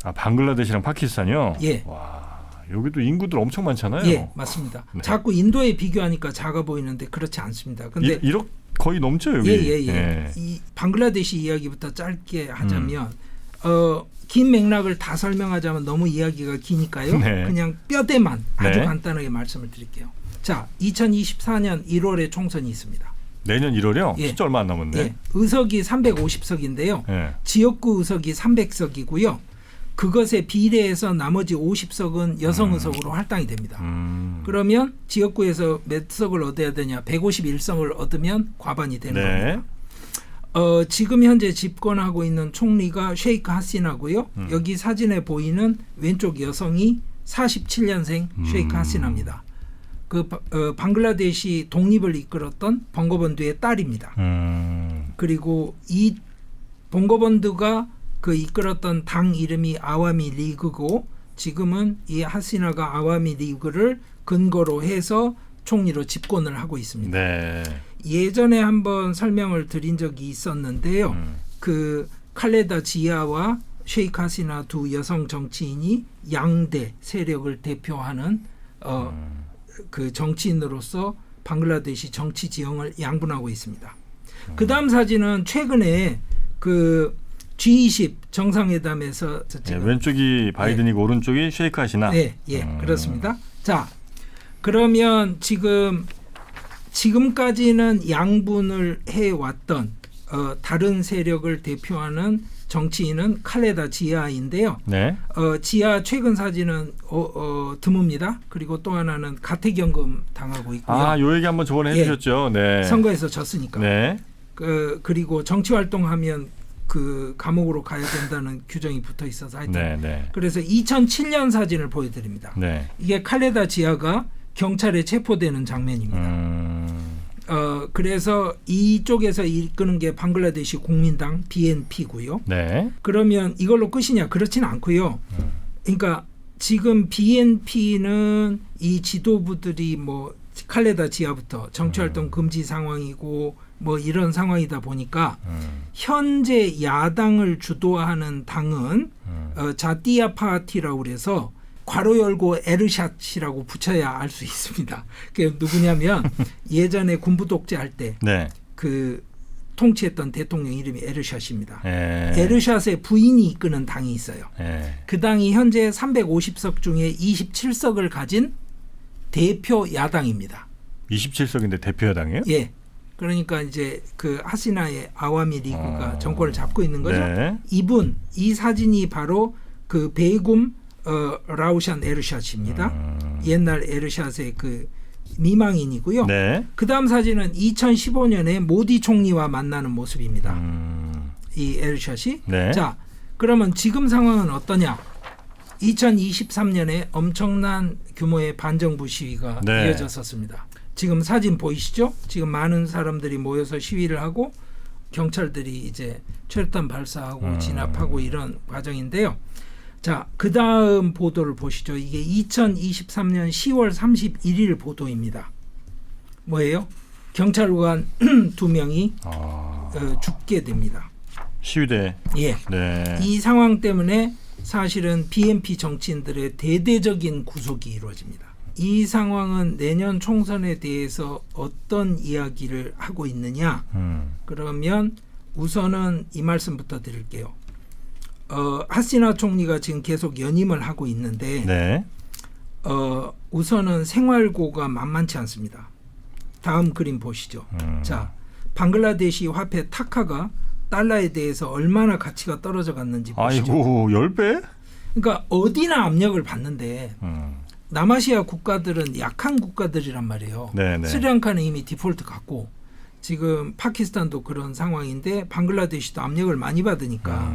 아, 방글라데시랑 파키스탄이요? 예. 와, 여기도 인구들 엄청 많잖아요. 예, 맞습니다. 네. 자꾸 인도에 비교하니까 작아 보이는데 그렇지 않습니다. 근데 1억 거의 넘죠 여기. 예. 이 방글라데시 이야기부터 짧게 하자면 긴 맥락을 다 설명하자면 너무 이야기가 기니까요. 네. 그냥 뼈대만 아주 네. 간단하게 말씀을 드릴게요. 자, 2024년 1월에 총선이 있습니다. 내년 1월이요? 예. 진짜 얼마 안 남았네. 예, 의석이 350석인데요. 예. 지역구 의석이 300석이고요. 그것에 비례해서 나머지 50석은 여성 의석으로 할당이 됩니다. 그러면 지역구에서 몇 석을 얻어야 되냐? 151석을 얻으면 과반이 되는 네. 겁니다. 지금 현재 집권하고 있는 총리가 셰이크 하시나고요. 여기 사진에 보이는 왼쪽 여성이 47년생 셰이크 하시나입니다. 그 방글라데시 독립을 이끌었던 봉고본두의 딸입니다. 그리고 이 봉고본두가 그 이끌었던 당 이름이 아와미 리그고 지금은 이 하시나가 아와미 리그를 근거로 해서 총리로 집권을 하고 있습니다. 네. 예전에 한번 설명을 드린 적이 있었는데요. 그 칼레다 지아와 셰이크 하시나 두 여성 정치인이 양대 세력을 대표하는 그 정치인으로서 방글라데시 정치 지형을 양분하고 있습니다. 그 다음 사진은 최근에 그 G20 정상회담에서 예, 왼쪽이 바이든이고 오른쪽이 셰이크 하시나. 네, 예, 그렇습니다. 자, 그러면 지금까지는 양분을 해왔던 다른 세력을 대표하는 정치인은 칼레다 지아인데요. 네. 지아 최근 사진은 드뭅니다. 그리고 또 하나는 가택연금 당하고 있고요. 아, 요 얘기 한번 저번에 해주셨죠. 네. 선거에서 졌으니까. 네. 그리고 정치 활동하면 그 감옥으로 가야 된다는 규정이 붙어 있어서 하여튼. 네. 그래서 2007년 사진을 보여드립니다. 네. 이게 칼레다 지아가 경찰에 체포되는 장면입니다. 그래서 이쪽에서 이끄는 게 방글라데시 국민당 BNP고요. 네. 그러면 이걸로 끝이냐? 그렇지는 않고요. 그러니까 지금 BNP는 이 지도부들이 뭐 칼레다 지아부터 정치활동 금지 상황이고 뭐 이런 상황이다 보니까 현재 야당을 주도하는 당은 자띠아 파티라고 그래서 괄호 열고 에르샷이라고 붙여야 알 수 있습니다. 그게 누구냐면 예전에 군부 독재할 때 그 통치했던 대통령 이름이 에르샷입니다. 에르샷의 부인이 이끄는 당이 있어요. 그 당이 현재 350석 중에 27석을 가진 대표 야당입니다. 27석인데 대표 야당이에요? 예. 그러니까 이제 그 하시나의 아와미 리그가 정권을 잡고 있는 거죠. 네. 이 사진이 바로 그 베이굼 라우샨 에르샷입니다. 옛날 에르샷의 그 미망인이고요. 네. 그 다음 사진은 2015년에 모디 총리와 만나는 모습입니다. 이 에르샷이. 네. 자, 그러면 지금 상황은 어떠냐? 2023년에 엄청난 규모의 반정부 시위가 이어졌었습니다. 지금 사진 보이시죠? 지금 많은 사람들이 모여서 시위를 하고 경찰들이 이제 철탄 발사하고 진압하고 이런 과정인데요. 자, 그 다음 보도를 보시죠. 이게 2023년 10월 31일 보도입니다. 뭐예요? 경찰관 2명이 죽게 됩니다. 시위대. 예. 네. 이 상황 때문에 사실은 BNP 정치인들의 대대적인 구속이 이루어집니다. 이 상황은 내년 총선에 대해서 어떤 이야기를 하고 있느냐? 그러면 우선은 이 말씀부터 드릴게요. 하시나 총리가 지금 계속 연임을 하고 있는데 네. 우선은 생활고가 만만치 않습니다. 다음 그림 보시죠. 자, 방글라데시 화폐 타카가 달러에 대해서 얼마나 가치가 떨어져 갔는지 보시죠. 아이고 10배? 그러니까 어디나 압력을 받는데 남아시아 국가들은 약한 국가들이란 말이에요. 네네. 스리랑카는 이미 디폴트 갔고 지금 파키스탄도 그런 상황인데 방글라데시도 압력을 많이 받으니까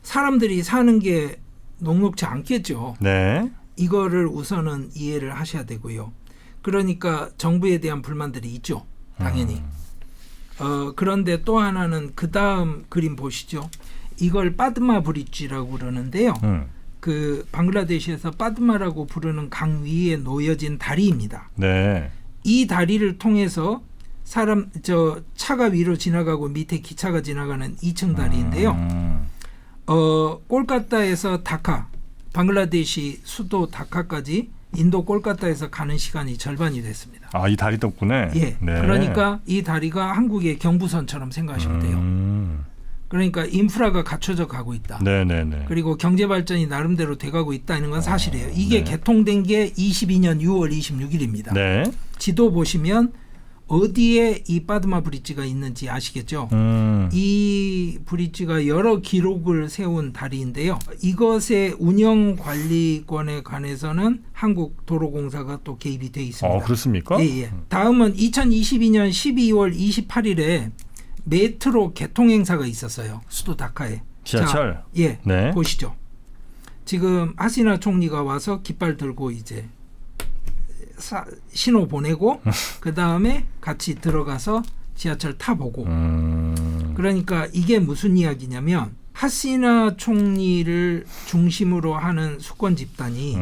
사람들이 사는 게 녹록지 않겠죠. 네. 이거를 우선은 이해를 하셔야 되고요. 그러니까 정부에 대한 불만들이 있죠. 당연히. 그런데 또 하나는 그 다음 그림 보시죠. 이걸 빠드마 브릿지라고 그러는데요. 그 방글라데시에서 빠드마라고 부르는 강 위에 놓여진 다리입니다. 네. 이 다리를 통해서 차가 위로 지나가고 밑에 기차가 지나가는 2층 다리인데요. 꼴카타에서 다카, 방글라데시 수도 다카까지 인도 꼴카타에서 가는 시간이 절반이 됐습니다. 아, 이 다리 덕분에? 예. 네. 그러니까 이 다리가 한국의 경부선처럼 생각하시면 돼요. 그러니까 인프라가 갖춰져 가고 있다. 네네네. 그리고 경제 발전이 나름대로 돼가고 있다는 건 사실이에요. 이게 개통된 게 22년 6월 26일입니다. 네. 지도 보시면 어디에 이 빠드마 브릿지가 있는지 아시겠죠? 이 브릿지가 여러 기록을 세운 다리인데요. 이것의 운영 관리권에 관해서는 한국도로공사가 또 개입이 돼 있습니다. 그렇습니까? 예. 다음은 2022년 12월 28일에 메트로 개통 행사가 있었어요. 수도 다카에. 지하철. 자, 예. 네. 보시죠. 지금 하시나 총리가 와서 깃발 들고 이제 신호 보내고 그 다음에 같이 들어가서 지하철 타보고. 그러니까 이게 무슨 이야기냐면 하시나 총리를 중심으로 하는 수권 집단이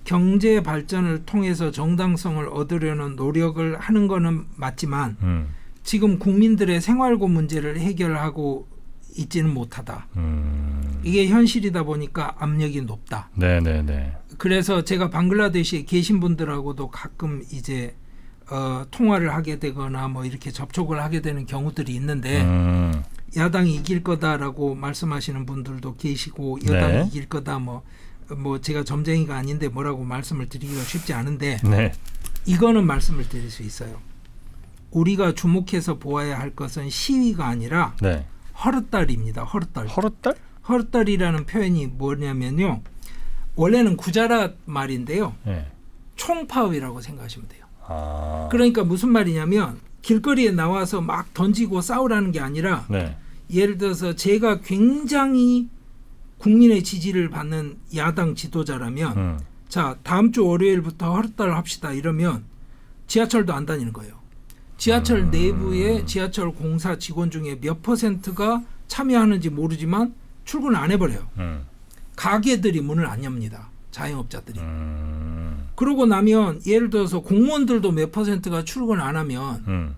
경제 발전을 통해서 정당성을 얻으려는 노력을 하는 거는 맞지만 지금 국민들의 생활고 문제를 해결하고 있지는 못하다. 이게 현실이다 보니까 압력이 높다. 네네네. 그래서 제가 방글라데시에 계신 분들하고도 가끔 이제 통화를 하게 되거나 뭐 이렇게 접촉을 하게 되는 경우들이 있는데 야당이 이길 거다라고 말씀하시는 분들도 계시고 여당이 네. 이길 거다 뭐 제가 점쟁이가 아닌데 뭐라고 말씀을 드리기가 쉽지 않은데 네. 이거는 말씀을 드릴 수 있어요. 우리가 주목해서 보아야 할 것은 시위가 아니라 네. 허릇달입니다. 허릇달. 허릇달? 허릇달이라는 표현이 뭐냐면요. 원래는 구자라 말인데요. 네. 총파업이라고 생각하시면 돼요. 아. 그러니까 무슨 말이냐면 길거리에 나와서 막 던지고 싸우라는 게 아니라 네. 예를 들어서 제가 굉장히 국민의 지지를 받는 야당 지도자라면 자 다음 주 월요일부터 허릇달 합시다 이러면 지하철도 안 다니는 거예요. 지하철 내부에 지하철 공사 직원 중에 몇 %가 참여하는지 모르지만 출근 안 해버려요. 가게들이 문을 안 엽니다. 자영업자들이. 그러고 나면 예를 들어서 공무원들도 몇 %가 출근 안 하면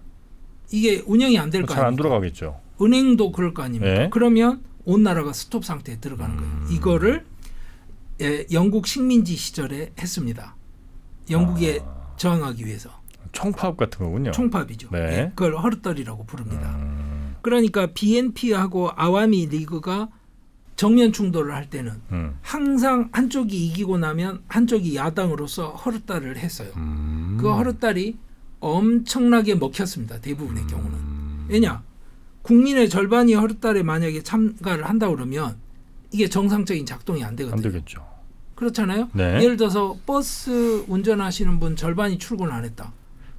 이게 운영이 안 될 거 아닙니까? 잘 안 돌아가겠죠. 은행도 그럴 거 아닙니까? 네. 그러면 온 나라가 스톱 상태에 들어가는 거예요. 이거를 영국 식민지 시절에 했습니다. 영국에 저항하기 위해서. 총파업 같은 거군요. 총파업이죠. 네. 예, 그걸 허릇떨이라고 부릅니다. 그러니까 BNP하고 아와미 리그가 정면 충돌을 할 때는 항상 한쪽이 이기고 나면 한쪽이 야당으로서 허릇달을 했어요. 그 허릇달이 엄청나게 먹혔습니다. 대부분의 경우는. 왜냐? 국민의 절반이 허릇달에 만약에 참가를 한다 그러면 이게 정상적인 작동이 안 되거든요. 안 되겠죠. 그렇잖아요. 네. 예를 들어서 버스 운전하시는 분 절반이 출근 안 했다.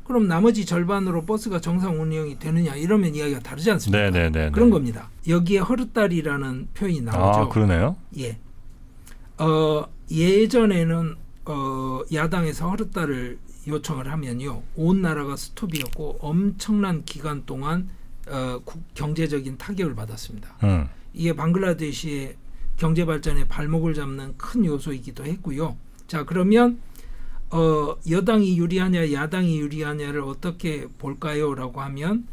그럼 나머지 절반으로 버스가 정상 운영이 되느냐 이러면 이야기가 다르지 않습니까? 네네네. 그런 겁니다. 여기에 허릇달이라는 표현이 나오죠. 아, 그러네요. 예. 예전에는 야당에서 허릇달을 요청을 하면요. 온 나라가 스톱이었고 엄청난 기간 동안 경제적인 타격을 받았습니다. 이게 방글라데시의 경제 발전에 발목을 잡는 큰 요소이기도 했고요. 자, 그러면 여당이 유리하냐 야당이 유리하냐를 어떻게 볼까요? 라고 하면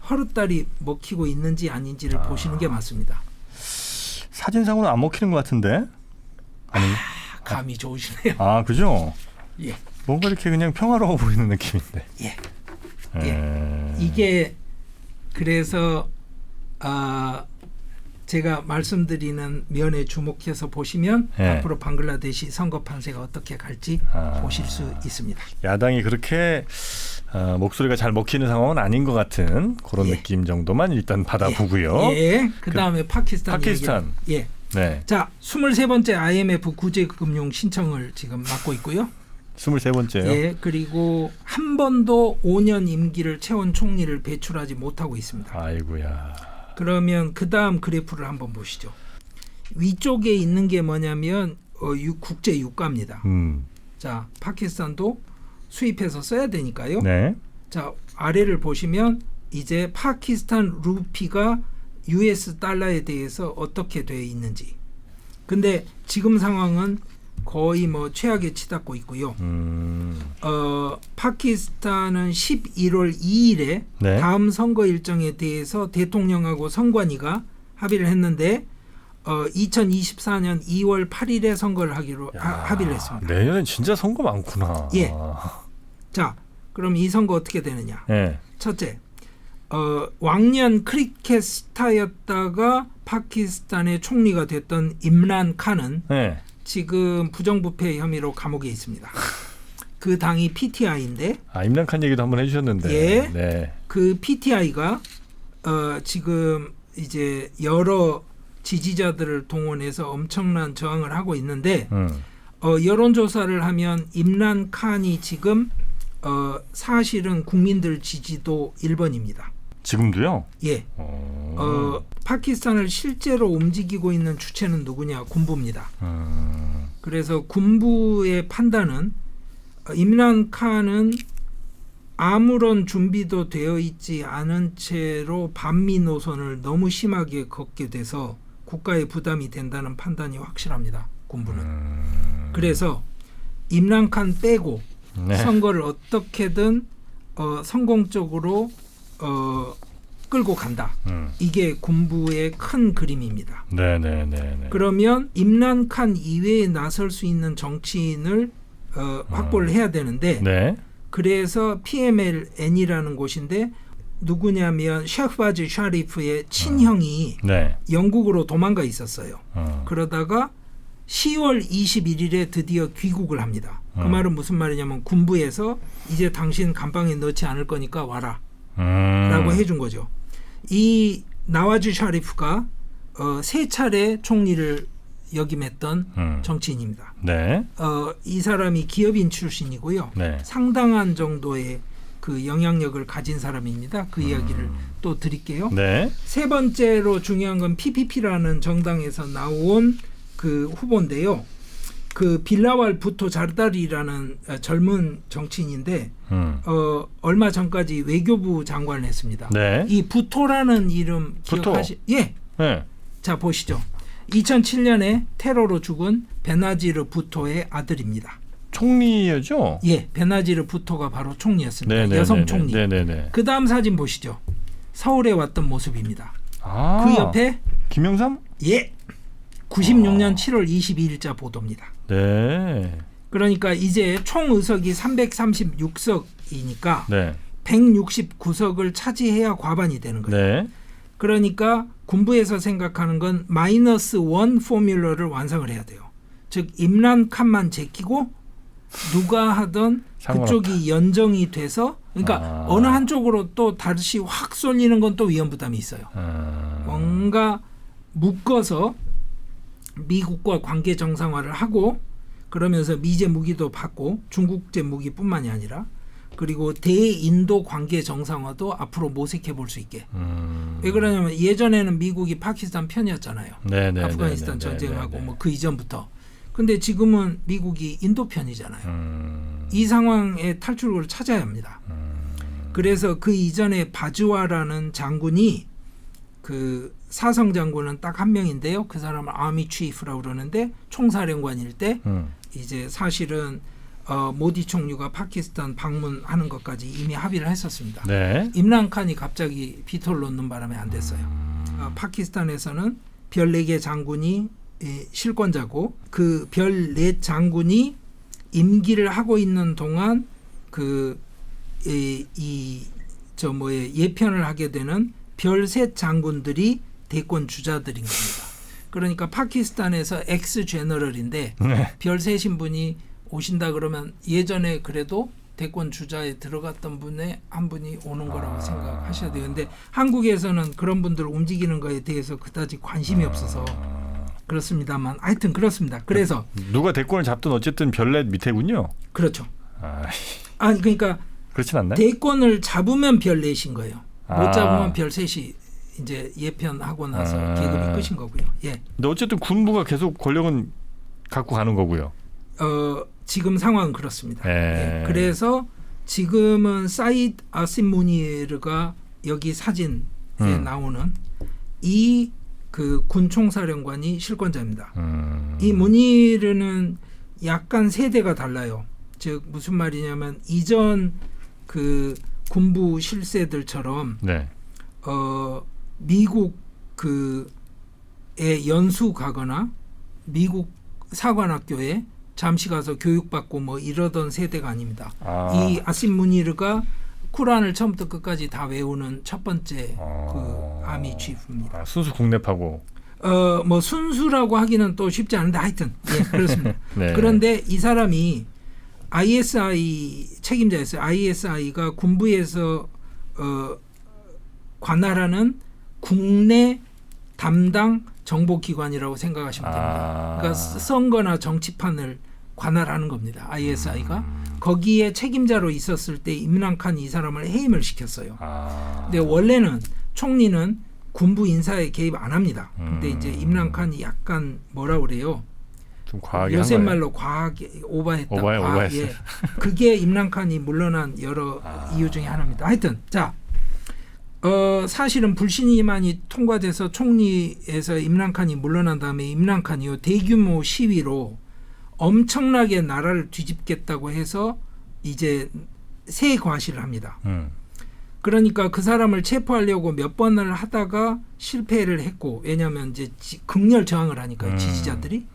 허릇달이 먹히고 있는지 아닌지를 보시는 게 맞습니다. 사진상으로 안 먹히는 것 같은데? 아니, 감이 좋으시네요. 아 그죠? 예. 뭔가 이렇게 그냥 평화로워 보이는 느낌인데. 예. 이게 그래서 제가 말씀드리는 면에 주목해서 보시면 앞으로 방글라데시 선거 판세가 어떻게 갈지 보실 수 있습니다. 야당이 그렇게 목소리가 잘 먹히는 상황은 아닌 것 같은 그런 느낌 정도만 일단 받아보고요. 예. 그다음에 파키스탄. 예. 네. 자, 23번째 IMF 구제금융 신청을 지금 맡고 있고요. 23번째요. 예. 그리고 한 번도 5년 임기를 채운 총리를 배출하지 못하고 있습니다. 아이고야. 그러면 그다음 그래프를 한번 보시죠. 위쪽에 있는 게 뭐냐면 국제 유가입니다. 자, 파키스탄도 수입해서 써야 되니까요. 네. 자, 아래를 보시면 이제 파키스탄 루피가 US 달러에 대해서 어떻게 돼 있는지. 근데 지금 상황은 거의 뭐 최악에 치닫고 있고요. 파키스탄은 11월 2일에 네. 다음 선거 일정에 대해서 대통령하고 선관위가 합의를 했는데 2024년 2월 8일에 선거를 하기로 합의를 했습니다. 내년엔 진짜 선거 많구나. 예. 자, 그럼 이 선거 어떻게 되느냐? 네. 첫째, 왕년 크리켓 스타였다가 파키스탄의 총리가 됐던 임란 칸은 네. 지금 부정부패 혐의로 감옥에 있습니다. 그 당이 PTI인데 임란칸 얘기도 한번 해주셨는데. 예. 네. 그 PTI가 지금 이제 여러 지지자들을 동원해서 엄청난 저항을 하고 있는데 여론조사를 하면 임란 칸이 지금 사실은 국민들 지지도 1번입니다. 지금도요? 예. 파키스탄을 실제로 움직이고 있는 주체는 누구냐? 군부입니다. 그래서 군부의 판단은 임란 칸은 아무런 준비도 되어 있지 않은 채로 반미 노선을 너무 심하게 걷게 돼서 국가에 부담이 된다는 판단이 확실합니다. 군부는. 그래서 임란 칸 빼고 선거를 어떻게든 성공적으로 끌고 간다. 이게 군부의 큰 그림입니다. 네네네. 그러면 임란 칸 이외에 나설 수 있는 정치인을 확보를 해야 되는데 네. 그래서 PMLN이라는 곳인데 누구냐면 셰흐바즈 샤리프의 친형이 영국으로 도망가 있었어요. 그러다가 10월 21일에 드디어 귀국을 합니다. 그 말은 무슨 말이냐면 군부에서 이제 당신 감방에 넣지 않을 거니까 와라 라고 해준 거죠. 이 나와즈 샤리프가 3차례 총리를 역임했던 정치인입니다. 네. 이 사람이 기업인 출신이고요. 네. 상당한 정도의 그 영향력을 가진 사람입니다. 그 이야기를 또 드릴게요. 네. 세 번째로 중요한 건 PPP라는 정당에서 나온 그 후보인데요. 그 빌라왈 부토 자르다리라는 젊은 정치인인데 얼마 전까지 외교부 장관을 했습니다. 네. 이 부토라는 이름 기억하시? 예. 네. 자 보시죠. 2007년에 테러로 죽은 베나지르 부토의 아들입니다. 총리였죠? 예, 베나지르 부토가 바로 총리였습니다. 네네네네. 여성 총리. 네네네. 그 다음 사진 보시죠. 서울에 왔던 모습입니다. 그 옆에 김영삼? 예. 96년 7월 22일자 보도입니다. 네. 그러니까 이제 총 의석이 336석이니까 네. 169석을 차지해야 과반이 되는 거예요. 네. 그러니까 군부에서 생각하는 건 -1 포뮬러를 완성을 해야 돼요. 즉 임란 칸만 제끼고 누가 하던 그쪽이 연정이 돼서 그러니까 어느 한쪽으로 또 다시 확 쏠리는 건 또 위험 부담이 있어요. 뭔가 묶어서 미국과 관계 정상화를 하고 그러면서 미제 무기도 받고 중국제 무기뿐만이 아니라 그리고 대인도 관계 정상화도 앞으로 모색해 볼 수 있게. 왜 그러냐면 예전에는 미국이 파키스탄 편이었잖아요. 아프가니스탄 전쟁하고 뭐 그 이전부터. 근데 지금은 미국이 인도 편이잖아요. 이 상황의 탈출구를 찾아야 합니다. 그래서 그 이전에 바주아라는 장군이 그 사성 장군은 딱 한 명인데요. 그 사람을 아미 치프라고 그러는데 총사령관일 때 이제 사실은 모디 총리가 파키스탄 방문하는 것까지 이미 합의를 했었습니다. 네. 임란 칸이 갑자기 비토를 놓는 바람에 안 됐어요. 파키스탄에서는 별 4개 장군이 실권자고 그 별 넷 장군이 임기를 하고 있는 동안 예편을 하게 되는 별 셋 장군들이 대권 주자들인 겁니다. 그러니까 파키스탄에서 엑스 제너럴인데 네. 별 셋인 분이 오신다 그러면 예전에 그래도 대권 주자에 들어갔던 분의 한 분이 오는 거라고 생각하셔야 돼요. 근데 한국에서는 그런 분들 움직이는 거에 대해서 그다지 관심이 없어서 그렇습니다만 하여튼 그렇습니다. 그래서 누가 대권을 잡든 어쨌든 별넷 밑에군요. 그렇죠. 아, 아니 그러니까 그렇진 않나요? 대권을 잡으면 별 넷인 거예요. 못 아. 잡으면 별 셋이 이제 예편하고 나서 계급이 끝인 거고요. 예. 근데 어쨌든 군부가 계속 권력은 갖고 가는 거고요. 지금 상황은 그렇습니다. 예. 예. 그래서 지금은 사이드 아심 무니르가 여기 사진에 나오는 이 그 군총사령관이 실권자입니다. 이 무니르는 약간 세대가 달라요. 즉 무슨 말이냐면 이전 그 군부 실세들처럼 네. 미국 그에 연수 가거나 미국 사관학교에 잠시 가서 교육받고 뭐 이러던 세대가 아닙니다. 이 아심 무니르가 쿠란을 처음부터 끝까지 다 외우는 첫 번째 그 아미 치프입니다. 순수 국내파고. 뭐 순수라고 하기는 또 쉽지 않은데 하여튼 예, 그렇습니다. 네. 그런데 이 사람이 ISI 책임자였어요. ISI가 군부에서 관할하는 국내 담당 정보기관이라고 생각하시면 됩니다. 그러니까 선거나 정치판을 관할하는 겁니다. ISI가 거기에 책임자로 있었을 때 임란칸이 이 사람을 해임을 시켰어요. 근데 원래는 총리는 군부 인사에 개입 안 합니다. 근데 이제 임란칸이 약간 뭐라 그래요? 좀 과하게 요새 한 거예요. 말로 과하게 오버했다. 오버했어요. 예. 그게 임란칸이 물러난 여러 이유 중에 하나입니다. 하여튼 자. 사실은 불신임안이 통과돼서 총리에서 임란칸이 물러난 다음에 임란칸이요 대규모 시위로 엄청나게 나라를 뒤집겠다고 해서 이제 새 과시를 합니다. 그러니까 그 사람을 체포하려고 몇 번을 하다가 실패를 했고 왜냐하면 이제 극렬 저항을 하니까 지지자들이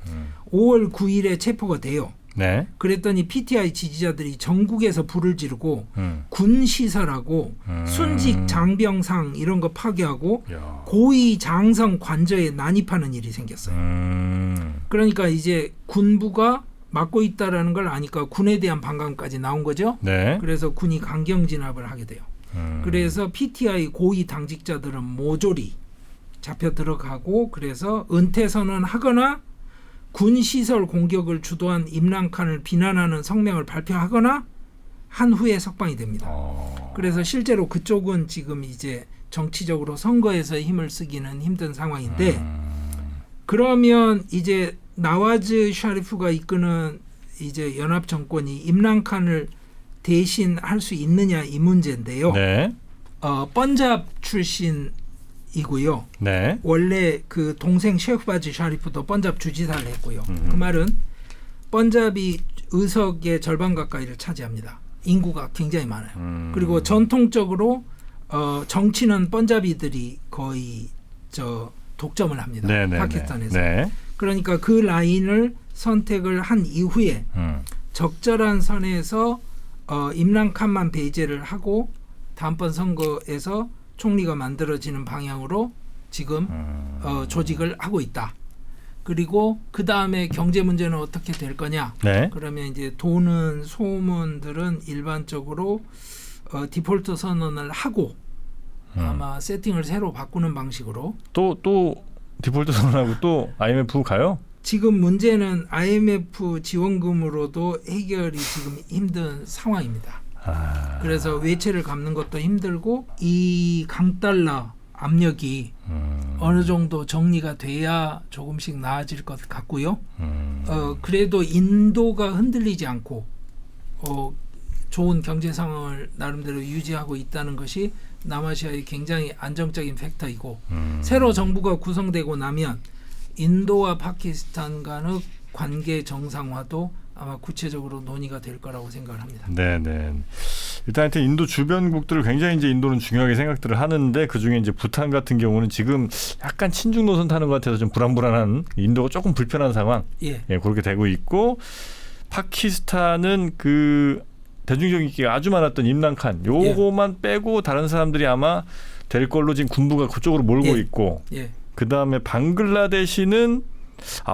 5월 9일에 체포가 돼요. 네. 그랬더니 PTI 지지자들이 전국에서 불을 지르고 군 시설하고 순직 장병상 이런 거 파괴하고 고위 장성 관저에 난입하는 일이 생겼어요. 그러니까 이제 군부가 막고 있다라는 걸 아니까 군에 대한 반감까지 나온 거죠. 네. 그래서 군이 강경 진압을 하게 돼요. 그래서 PTI 고위 당직자들은 모조리 잡혀 들어가고 그래서 은퇴 선언하거나 군 시설 공격을 주도한 임란칸을 비난하는 성명을 발표하거나 한 후에 석방이 됩니다. 그래서 실제로 그쪽은 지금 이제 정치적으로 선거에서 힘을 쓰기는 힘든 상황인데 그러면 이제 나와즈 샤리프가 이끄는 이제 연합 정권이 임란칸을 대신 할 수 있느냐 이 문제인데요. 네. 번잡 출신이고요. 네. 원래 그 동생 셰프바지 샤리프도 번잡 주지사를 했고요. 그 말은 번잡이 의석의 절반 가까이를 차지합니다. 인구가 굉장히 많아요. 그리고 전통적으로 정치는 번잡이들이 거의 독점을 합니다. 파키스탄에서. 네. 그러니까 그 라인을 선택을 한 이후에 적절한 선에서 임란칸만 배제를 하고 다음번 선거에서 총리가 만들어지는 방향으로 지금 조직을 하고 있다. 그리고 그 다음에 경제 문제는 어떻게 될 거냐? 네. 그러면 이제 도는 소문들은 일반적으로 디폴트 선언을 하고 아마 세팅을 새로 바꾸는 방식으로 또 디폴트 선언하고 또 IMF 가요? 지금 문제는 IMF 지원금으로도 해결이 지금 힘든 상황입니다. 그래서 외채를 갚는 것도 힘들고 이 강달러 압력이 어느 정도 정리가 돼야 조금씩 나아질 것 같고요. 그래도 인도가 흔들리지 않고 좋은 경제 상황을 나름대로 유지하고 있다는 것이 남아시아의 굉장히 안정적인 팩터이고 새로 정부가 구성되고 나면 인도와 파키스탄 간의 관계 정상화도 아마 구체적으로 논의가 될 거라고 생각을 합니다. 네. 일단 하여튼 인도 주변국들을 굉장히 이제 인도는 중요하게 생각들을 하는데 그중에 이제 부탄 같은 경우는 지금 약간 친중 노선 타는 것 같아서 좀 불안불안한 인도가 조금 불편한 상황 예. 예, 그렇게 되고 있고 파키스탄은 그 대중적 인기가 아주 많았던 임란칸 요거만 빼고 다른 사람들이 아마 될 걸로 지금 군부가 그쪽으로 몰고 예. 있고 예. 그 다음에 방글라데시는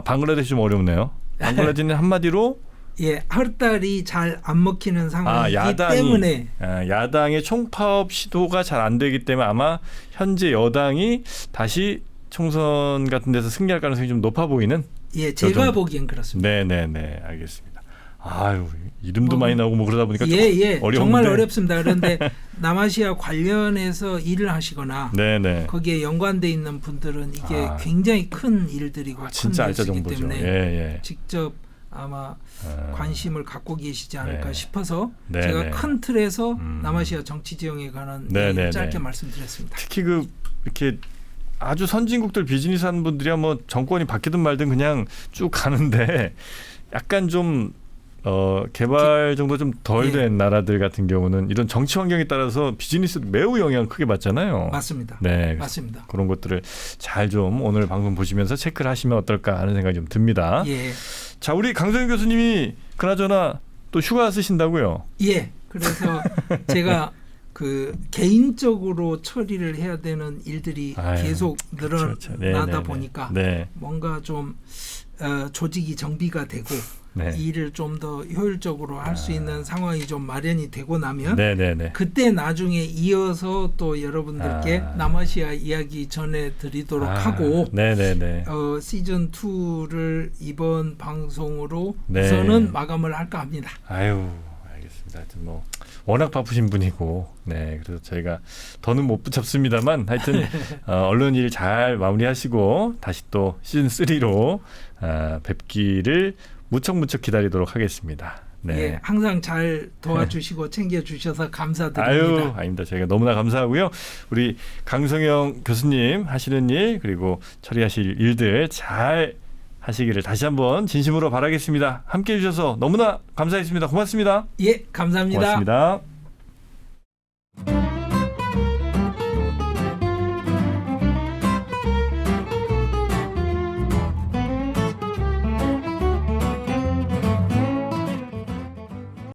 방글라데시 좀 어렵네요. 방글라데시는 한마디로 예, 헐달이 잘 안 먹히는 상황이기 야당이 때문에 야당의 총파업 시도가 잘 안 되기 때문에 아마 현재 여당이 다시 총선 같은 데서 승리할 가능성이 좀 높아 보이는. 예, 제가 좀- 보기엔 그렇습니다. 네네네 알겠습니다. 아유 이름도 많이 나오고 뭐 그러다 보니까 예, 좀 예, 어려운데. 정말 어렵습니다. 그런데 남아시아 관련해서 일을 하시거나 네네. 거기에 연관돼 있는 분들은 이게 아. 굉장히 큰 일들이고 큰 진짜 알짜 뉴스이기 정보죠. 때문에 예. 직접 아마 관심을 갖고 계시지 않을까 네. 싶어서 네, 제가 네. 큰 틀에서 남아시아 정치 지형에 관한 얘기를 짧게 말씀드렸습니다. 특히 그 이렇게 아주 선진국들 비즈니스 하는 분들이야 뭐 정권이 바뀌든 말든 그냥 쭉 가는데 약간 좀 개발 정도 좀 덜 된 나라들 같은 경우는 이런 정치 환경에 따라서 비즈니스 매우 영향을 크게 받잖아요. 맞습니다. 네, 맞습니다. 그런 것들을 잘 좀 오늘 방송 보시면서 체크를 하시면 어떨까 하는 생각이 좀 듭니다. 예, 자, 우리 강성윤 교수님이 그나저나 또 휴가 쓰신다고요? 예. 그래서 제가 그 개인적으로 처리를 해야 되는 일들이 아유, 계속 늘어나다 그렇죠. 네. 보니까 네. 뭔가 좀 조직이 정비가 되고 네. 일을 좀 더 효율적으로 할 수 있는 상황이 좀 마련이 되고 나면 네네네. 그때 나중에 이어서 또 여러분들께 남아시아 이야기 전해드리도록 하고 네네네. 시즌 2를 이번 방송으로 네. 우선은 마감을 할까 합니다. 아유, 알겠습니다. 하여튼 뭐 워낙 바쁘신 분이고, 네, 그래서 저희가 더는 못 붙잡습니다만, 하여튼 언론 일 잘 마무리하시고 다시 또 시즌 3로 뵙기를 무척 기다리도록 하겠습니다. 네. 예, 항상 잘 도와주시고 챙겨주셔서 감사드립니다. 아유, 아닙니다. 저희가 너무나 감사하고요. 우리 강성영 교수님 하시는 일 그리고 처리하실 일들 잘 하시기를 다시 한번 진심으로 바라겠습니다. 함께해 주셔서 너무나 감사했습니다. 고맙습니다. 예, 감사합니다. 고맙습니다.